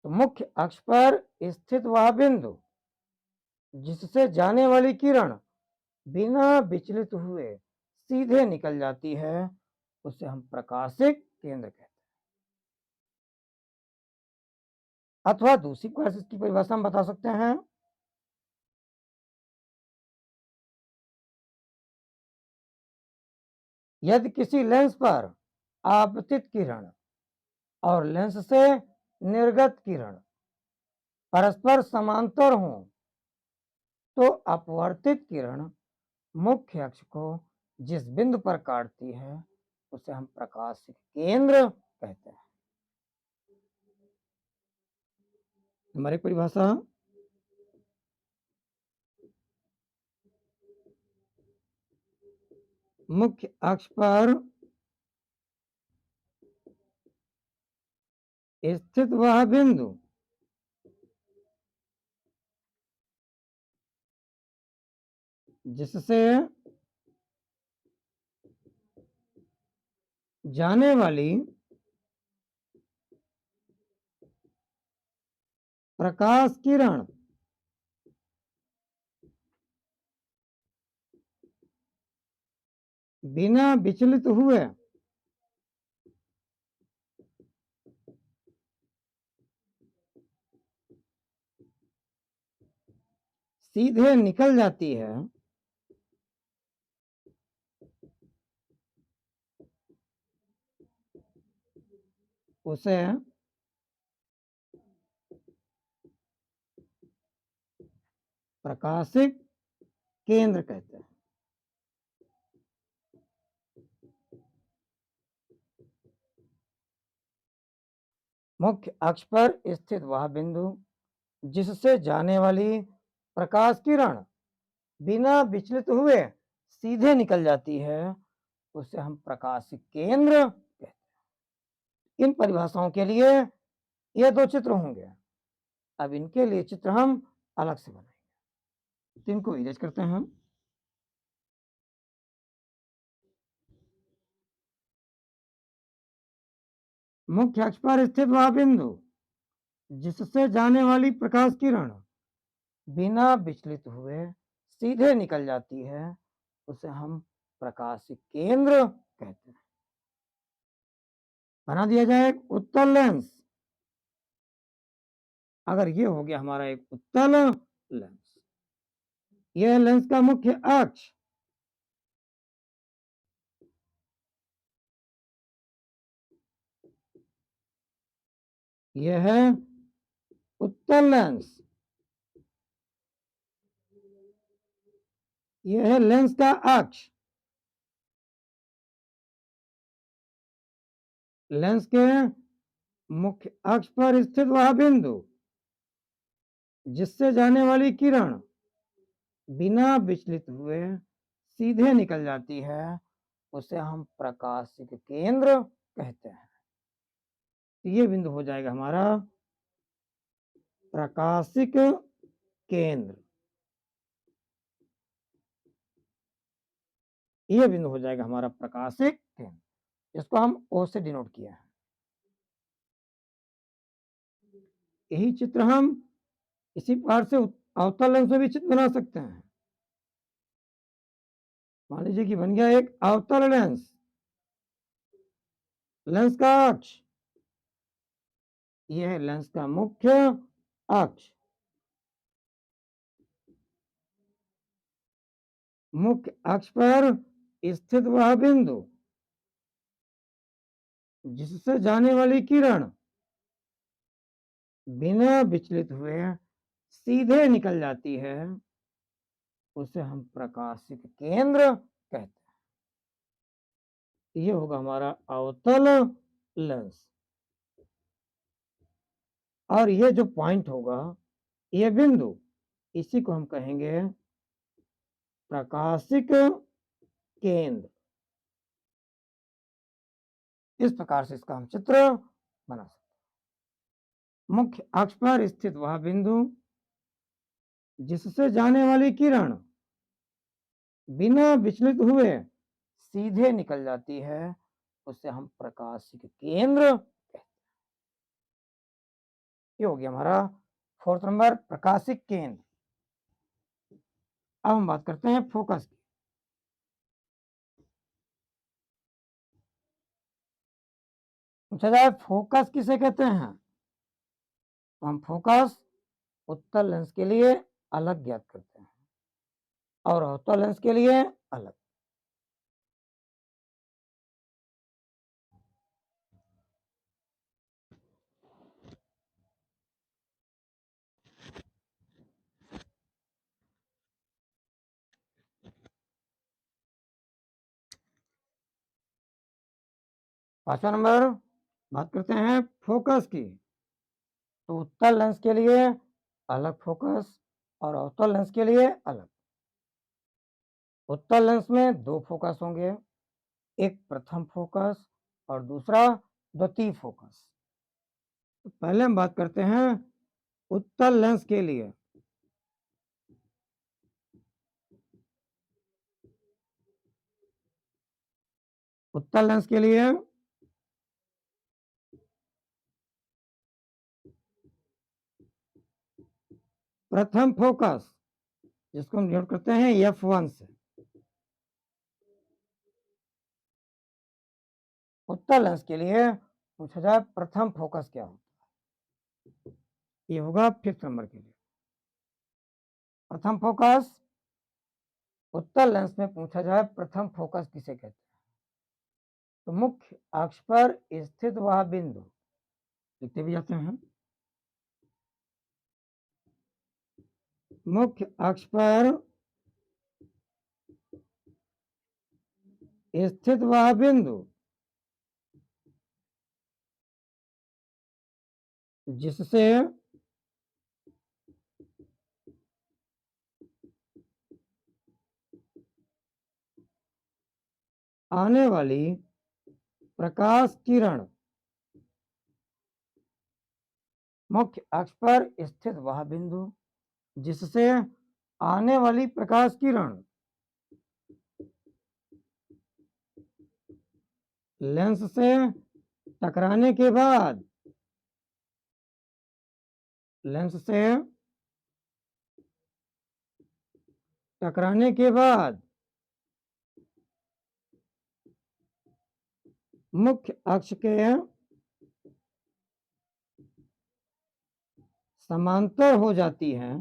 तो मुख्य अक्ष पर स्थित वह बिंदु जिससे जाने वाली किरण बिना विचलित हुए सीधे निकल जाती है उसे हम प्रकाशिक केंद्र कहते हैं। अथवा दूसरी प्रकार इसकी परिभाषा हम बता सकते हैं। यदि किसी लेंस पर आपतित किरण और लेंस से निर्गत किरण परस्पर समांतर हो तो अपवर्तित किरण मुख्य अक्ष को जिस बिंदु पर काटती है उसे हम प्रकाशिक केंद्र कहते हैं। हमारी परिभाषा मुख्य अक्ष पर स्थित वह बिंदु जिससे जाने वाली प्रकाश किरण बिना विचलित हुए सीधे निकल जाती है, उसे प्रकाशिक केंद्र कहते हैं। मुख्य अक्ष पर स्थित वह बिंदु जिससे जाने वाली प्रकाश किरण बिना विचलित हुए सीधे निकल जाती है, उसे हम प्रकाशिक केंद्र कहते हैं। इन परिभाषाओं के लिए ये दो चित्र होंगे। अब इनके लिए चित्र हम अलग से बनाएंगे, तो इनको इरेज करते हैं हम। मुख्य अक्ष पर स्थित वह बिंदु जिससे जाने वाली प्रकाश किरण बिना विचलित हुए सीधे निकल जाती है, उसे हम प्रकाशिक केंद्र कहते हैं। बना दिया जाए एक उत्तल लेंस। अगर ये हो गया हमारा एक उत्तल लेंस, यह लेंस का मुख्य अक्ष यह है उत्तल लेंस, यह है लेंस का अक्ष। लेंस के मुख्य अक्ष पर स्थित वह बिंदु जिससे जाने वाली किरण बिना विचलित हुए सीधे निकल जाती है, उसे हम प्रकाशिक केंद्र कहते हैं। ये बिंदु हो जाएगा हमारा प्रकाशिक केंद्र। ये बिंदु हो जाएगा हमारा प्रकाशिक केंद्र। इसको हम ओ से डिनोट किया है। यही चित्र हम इसी प्रकार से अवतल लेंस में भी चित्र बना सकते हैं। मान लीजिए कि बन गया एक अवतल लेंस। लेंस का अक्ष यह है लेंस का मुख्य अक्ष। मुख्य अक्ष पर स्थित वह बिंदु जिससे जाने वाली किरण बिना विचलित हुए सीधे निकल जाती है, उसे हम प्रकाशिक केंद्र कहते हैं। ये होगा हमारा अवतल लेंस। और ये जो पॉइंट होगा, ये बिंदु, इसी को हम कहेंगे प्रकाशिक केंद्र। इस प्रकार से इसका हम चित्र बना सकते हैं। मुख्य अक्ष पर स्थित वह बिंदु जिससे जाने वाली किरण बिना विचलित हुए सीधे निकल जाती है, उसे हम प्रकाशिक केंद्र कहते हैं। ये हो गया हमारा फोर्थ नंबर प्रकाशिक केंद्र। अब हम बात करते हैं फोकस की। पूछा जाए फोकस किसे कहते हैं, तो हम फोकस उत्तल लेंस के लिए अलग ज्ञात करते हैं और अवतल लेंस के लिए अलग। पांचवा नंबर बात करते हैं फोकस की। तो उत्तल लेंस के लिए अलग फोकस और अवतल लेंस के लिए अलग। उत्तल लेंस में दो फोकस होंगे, एक प्रथम फोकस और दूसरा द्वितीय फोकस। पहले हम बात करते हैं उत्तल लेंस के लिए। उत्तल लेंस के लिए प्रथम फोकस, जिसको हम डिनोट करते हैं F1 से। उत्तल लेंस के लिए पूछा जाए प्रथम फोकस क्या होता है, ये होगा 5th नंबर के लिए। प्रथम फोकस, उत्तल लेंस में पूछा जाए प्रथम फोकस किसे कहते हैं, तो मुख्य अक्ष पर स्थित वह बिंदु, लिखते भी जाते हैं, मुख्य अक्ष पर स्थित वह बिंदु जिससे आने वाली प्रकाश किरण, मुख्य अक्ष पर स्थित वह बिंदु जिससे आने वाली प्रकाश किरण लेंस से टकराने के बाद, लेंस से टकराने के बाद मुख्य अक्ष के समांतर हो जाती हैं,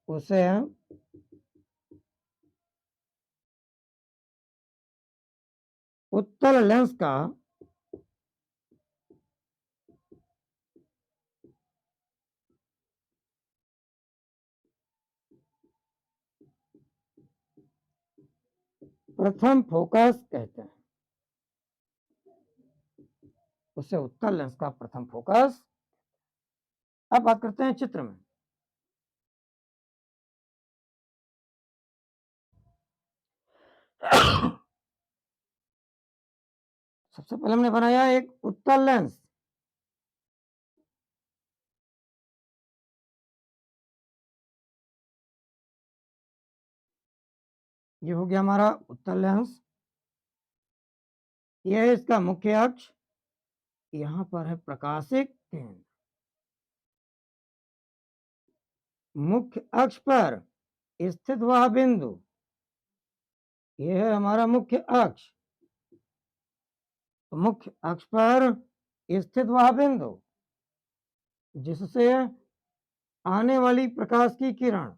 उसे उत्तल लेंस का प्रथम फोकस कहते हैं, उसे उत्तल लेंस का प्रथम फोकस। अब बात करते हैं चित्र में। सबसे पहले हमने बनाया एक उत्तल लेंस, ये हो गया हमारा उत्तल लेंस, यह है इसका मुख्य अक्ष, यहां पर है प्रकाशिक केंद्र, मुख्य अक्ष पर स्थित वह बिंदु, यह है हमारा मुख्य अक्ष, तो मुख्य अक्ष पर स्थित वह बिंदु जिससे आने वाली प्रकाश की किरण,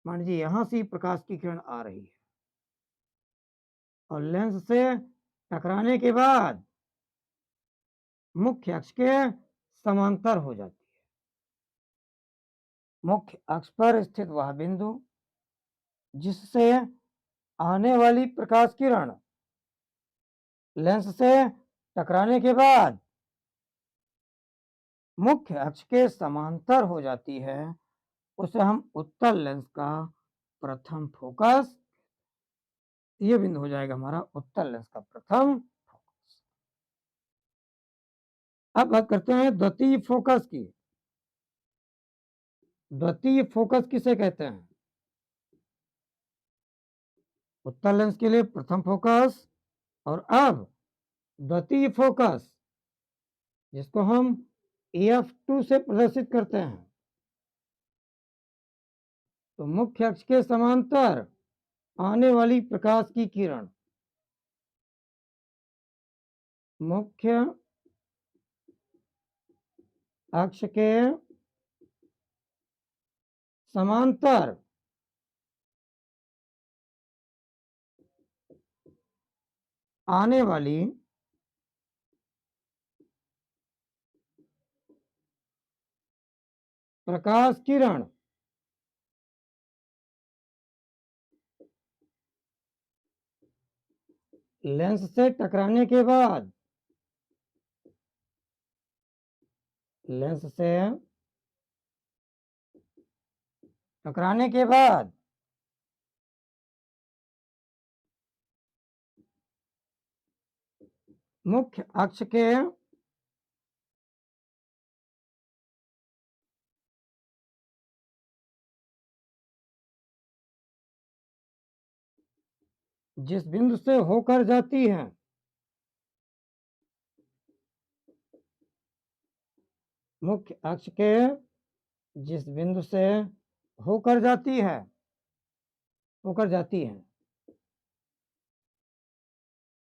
मान लीजिए यहां से प्रकाश की किरण आ रही है और लेंस से टकराने के बाद मुख्य अक्ष के समांतर हो जाती है, मुख्य अक्ष पर स्थित वह बिंदु जिससे आने वाली प्रकाश किरण लेंस से टकराने के बाद मुख्य अक्ष के समांतर हो जाती है, उसे हम उत्तल लेंस का प्रथम फोकस, ये बिंदु हो जाएगा हमारा उत्तल लेंस का प्रथम फोकस। अब बात करते हैं द्वितीय फोकस की। द्वितीय फोकस किसे कहते हैं, उत्तल लेंस के लिए प्रथम फोकस, और अब द्वितीय फोकस जिसको हम F2 से प्रदर्शित करते हैं, तो मुख्य अक्ष के समांतर आने वाली प्रकाश की किरण, मुख्य अक्ष के समांतर आने वाली प्रकाश किरण लेंस से टकराने के बाद, लेंस से टकराने के बाद मुख्य अक्ष के जिस बिंदु से होकर जाती है मुख्य अक्ष के जिस बिंदु से होकर जाती है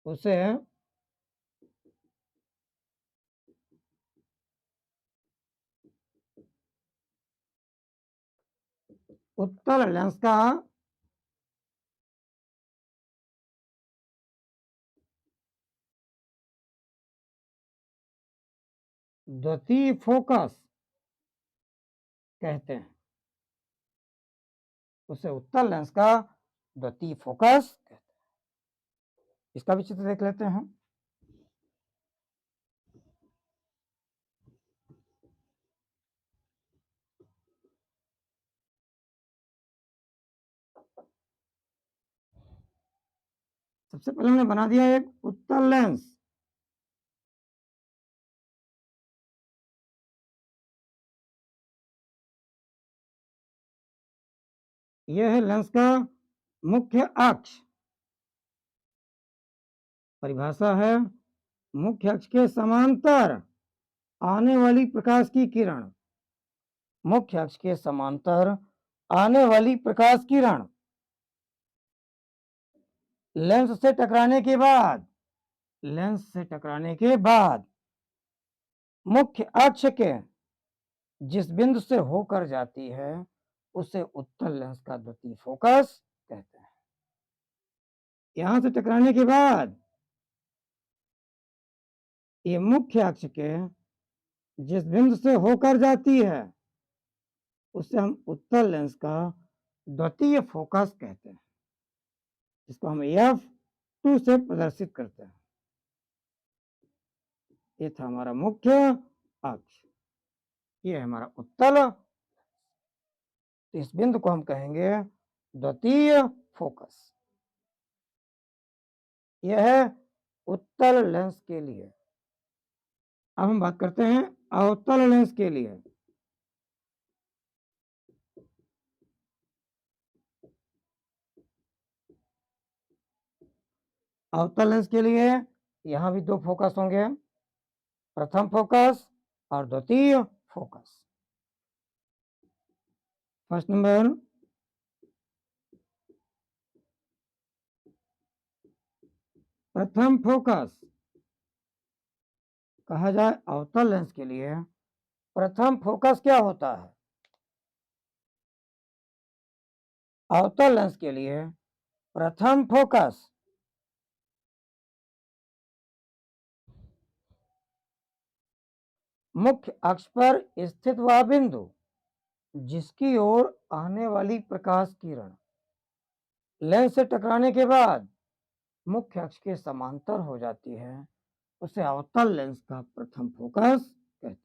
उसे उत्तल लेंस का द्वितीय फोकस कहते हैं। उसे उत्तल लेंस का द्वितीय फोकस कहते हैं। इसका भी चित्र देख लेते हैं। सबसे पहले हमने बना दिया एक उत्तल लेंस। यह है लेंस का मुख्य अक्ष। परिभाषा है मुख्य अक्ष के समांतर आने वाली प्रकाश की किरण। मुख्य अक्ष के समांतर आने वाली प्रकाश किरण लेंस से टकराने के बाद मुख्य अक्ष के जिस बिंदु से होकर जाती है उसे उत्तल लेंस का द्वितीय फोकस कहते हैं। यहां से टकराने के बाद ये मुख्य अक्ष के जिस बिंदु से होकर जाती है उसे हम उत्तल लेंस का द्वितीय फोकस कहते हैं, जिसको हम F2 से प्रदर्शित करते हैं। ये था हमारा मुख्य अक्ष, ये है हमारा उत्तल। इस बिंदु को हम कहेंगे द्वितीय फोकस। यह है उत्तल लेंस के लिए। अब हम बात करते हैं अवतल लेंस के लिए। अवतल लेंस के लिए यहां भी दो फोकस होंगे, प्रथम फोकस और द्वितीय फोकस। फर्स्ट नंबर प्रथम फोकस कहा जाए अवतल लेंस के लिए। प्रथम फोकस क्या होता है? अवतल लेंस के लिए प्रथम फोकस मुख्य अक्ष पर स्थित वह बिंदु जिसकी ओर आने वाली प्रकाश किरण लेंस से टकराने के बाद मुख्य अक्ष के समांतर हो जाती है, उसे अवतल लेंस का प्रथम फोकस कहते हैं।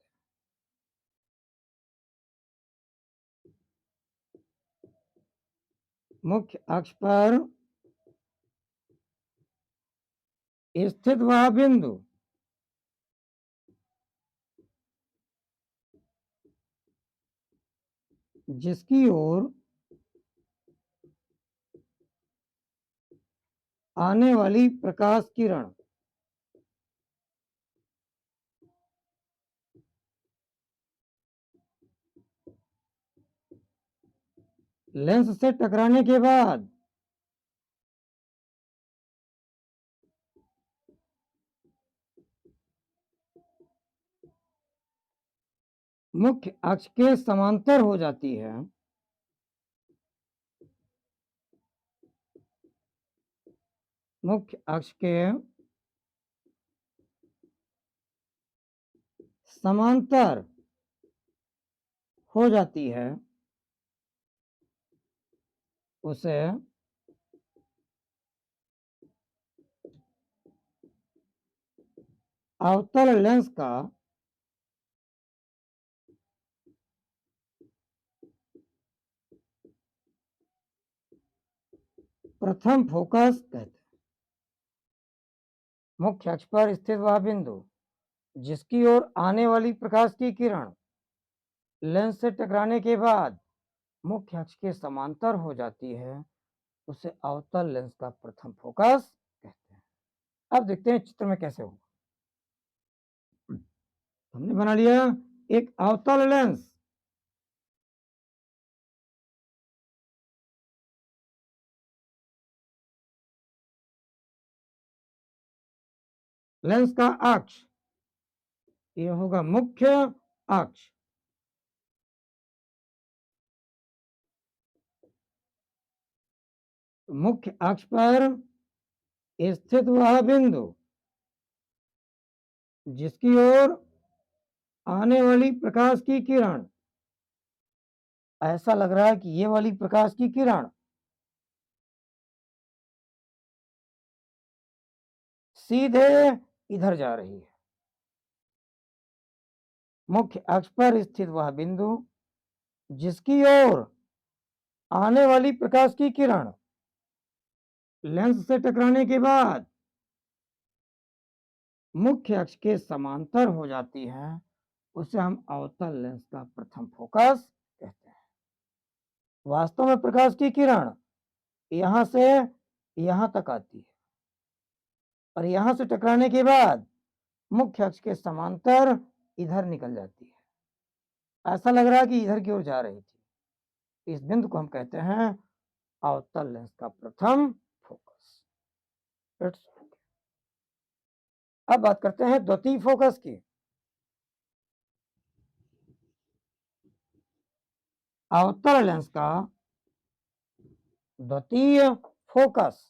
मुख्य अक्ष पर स्थित वह बिंदु जिसकी ओर आने वाली प्रकाश किरण लेंस से टकराने के बाद मुख्य अक्ष के समांतर हो जाती है, मुख्य अक्ष के समांतर हो जाती है, उसे अवतल लेंस का प्रथम फोकस कहते हैं। मुख्य अक्ष पर स्थित वह बिंदु जिसकी ओर आने वाली प्रकाश की किरण लेंस से टकराने के बाद मुख्य अक्ष के समांतर हो जाती है, उसे अवतल लेंस का प्रथम फोकस कहते हैं। अब देखते हैं चित्र में कैसे होगा। हमने बना लिया एक अवतल लेंस। लेंस का अक्ष ये होगा मुख्य अक्ष। तो मुख्य अक्ष पर स्थित वह बिंदु जिसकी ओर आने वाली प्रकाश की किरण, ऐसा लग रहा है कि ये वाली प्रकाश की किरण सीधे इधर जा रही है। मुख्य अक्ष पर स्थित वह बिंदु जिसकी ओर आने वाली प्रकाश की किरण लेंस से टकराने के बाद मुख्य अक्ष के समांतर हो जाती है, उसे हम अवतल लेंस का प्रथम फोकस कहते हैं। वास्तव में प्रकाश की किरण यहां से यहां तक आती है और यहां से टकराने के बाद मुख्य अक्ष के समांतर इधर निकल जाती है। ऐसा लग रहा है कि इधर की ओर जा रही थी। इस बिंदु को हम कहते हैं अवतल लेंस का प्रथम फोकस। अब बात करते हैं द्वितीय फोकस की। अवतल लेंस का द्वितीय फोकस,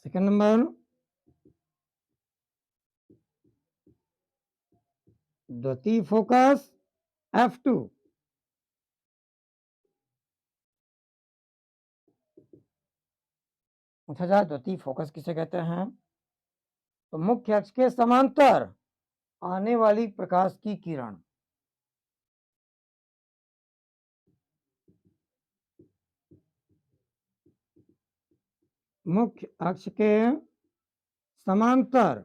सेकंड नंबर द्वितीय फोकस F2। पूछा जाए द्वितीय फोकस किसे कहते हैं, तो मुख्य अक्ष के समांतर आने वाली प्रकाश की किरण मुख्य अक्ष के समांतर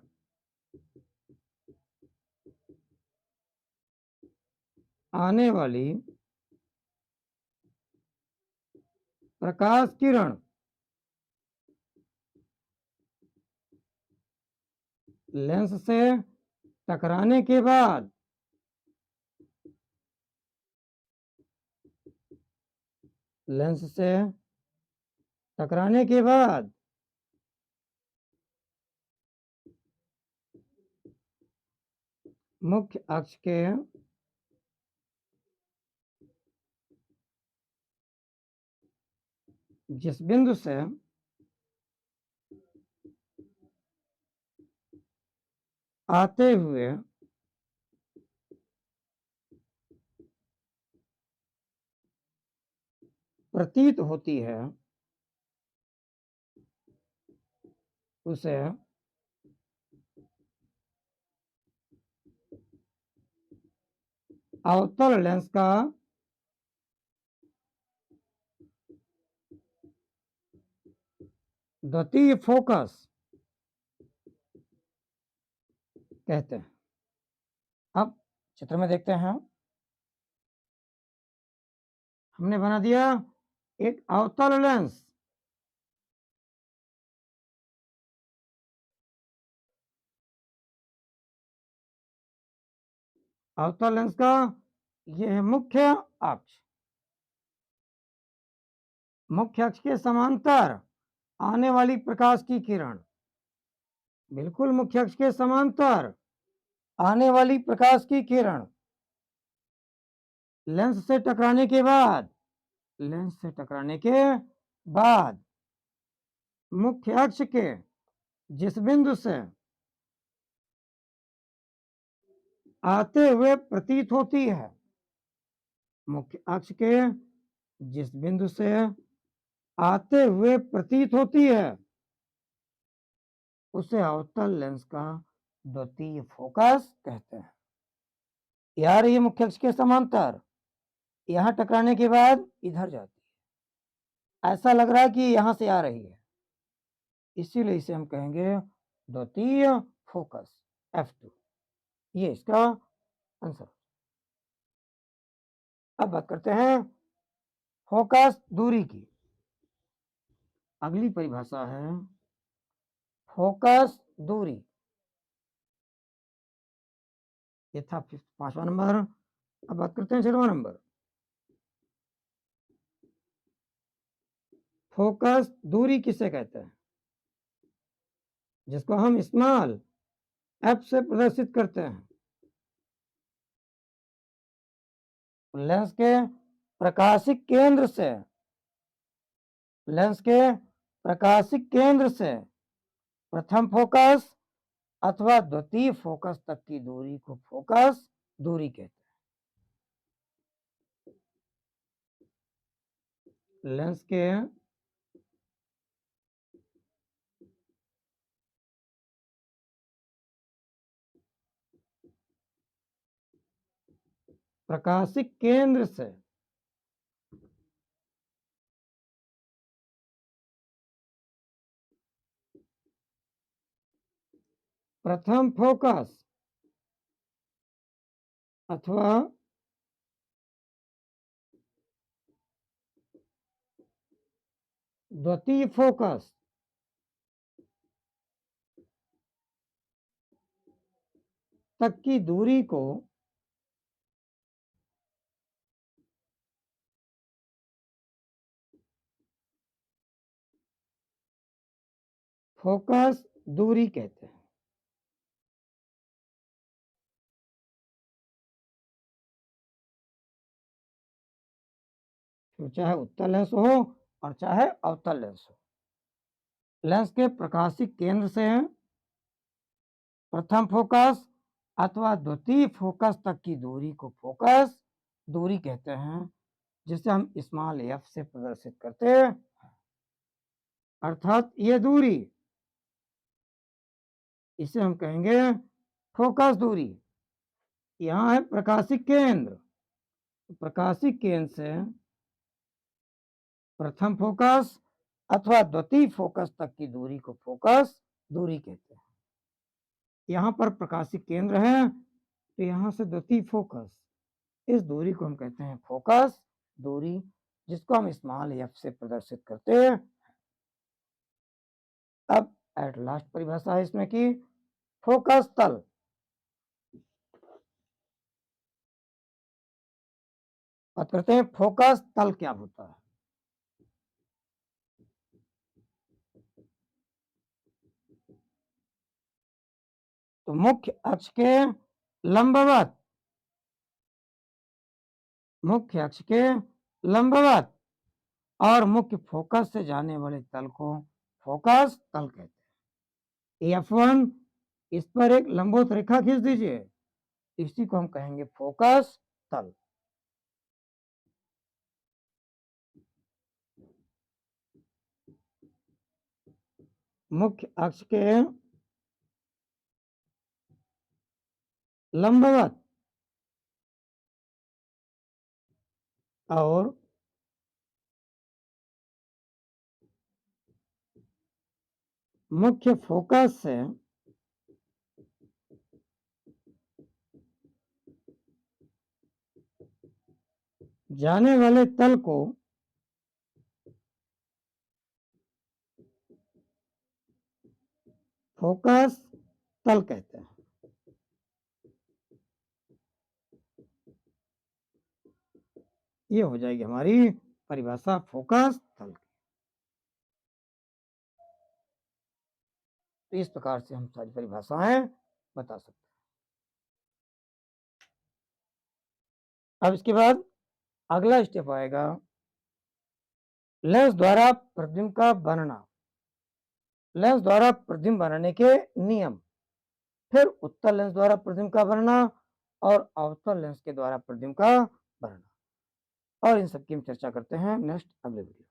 आने वाली प्रकाश किरण लेंस से टकराने के बाद लेंस से टकराने के बाद मुख्य अक्ष के जिस बिंदु से आते हुए प्रतीत होती है, उसे अवतल लेंस का द्वितीय फोकस कहते हैं। अब चित्र में देखते हैं, हमने बना दिया एक अवतल लेंस। अवतल लेंस का यह है मुख्य अक्ष। मुख्य अक्ष के समांतर आने वाली प्रकाश की किरण, बिल्कुल मुख्य अक्ष के समांतर आने वाली प्रकाश की किरण लेंस से टकराने के बाद मुख्य अक्ष के जिस बिंदु से आते हुए प्रतीत होती है, मुख्य अक्ष के जिस बिंदु से आते हुए प्रतीत होती है, उसे अवतल लेंस का द्वितीय फोकस कहते हैं। यार ये मुख्य अक्ष के समांतर यहां टकराने के बाद इधर जाती ऐसा लग रहा है कि यहाँ से आ रही है, इसीलिए इसे हम कहेंगे द्वितीय फोकस F2। ये इसका आंसर। अब बात करते हैं फोकस दूरी की। अगली परिभाषा है फोकस दूरी। ये था 5वां नंबर। अब बात करते हैं 6वां नंबर। फोकस दूरी किसे कहते हैं? जिसको हम स्मॉल एफ से प्रदर्शित करते हैं। लेंस के प्रकाशिक केंद्र से, लेंस के प्रकाशिक केंद्र से प्रथम फोकस अथवा द्वितीय फोकस तक की दूरी को फोकस दूरी कहते हैं। लेंस के प्रकाशिक केंद्र से प्रथम फोकस अथवा द्वितीय फोकस तक की दूरी को फोकस दूरी कहते हैं। तो चाहे उत्तल लेंस हो और चाहे अवतल लेंस हो, लेंस के प्रकाशिक केंद्र से प्रथम फोकस अथवा द्वितीय फोकस तक की दूरी को फोकस दूरी कहते हैं, जिसे हम स्मॉल एफ से प्रदर्शित करते हैं। अर्थात ये दूरी, इसे हम कहेंगे फोकस दूरी। यहाँ है प्रकाशिक केंद्र, प्रकाशिक केंद्र से प्रथम फोकस अथवा द्वितीय फोकस तक की दूरी को फोकस दूरी कहते हैं। यहाँ पर प्रकाशिक केंद्र है, तो यहाँ से द्वितीय फोकस, इस दूरी को हम कहते हैं फोकस दूरी, जिसको हम स्मॉल एफ से प्रदर्शित करते हैं। अब एट लास्ट परिभाषा है इसमें कि फोकस तल। बात करते हैं फोकस तल क्या होता है। तो मुख्य अक्ष के लंबवत, मुख्य अक्ष के लंबवत और मुख्य फोकस से जाने वाले तल को फोकस तल कहते हैं। F1, इस पर एक लंबवत रेखा खींच दीजिए, इसी को हम कहेंगे फोकस तल। मुख्य अक्ष के लंबवत और मुख्य फोकस से जाने वाले तल को फोकस तल कहते हैं। ये हो जाएगी हमारी परिभाषा फोकस तल की। तो इस प्रकार से हम सारी परिभाषाएं बता सकते हैं। अब इसके बाद अगला स्टेप आएगा लेंस द्वारा प्रतिबिंब का बनना, लेंस द्वारा प्रतिबिंब बनाने के नियम, फिर उत्तल लेंस द्वारा प्रतिबिंब का बनना और अवतल लेंस के द्वारा प्रतिबिंब का बनना, और इन सब की हम चर्चा करते हैं नेक्स्ट अगले वीडियो।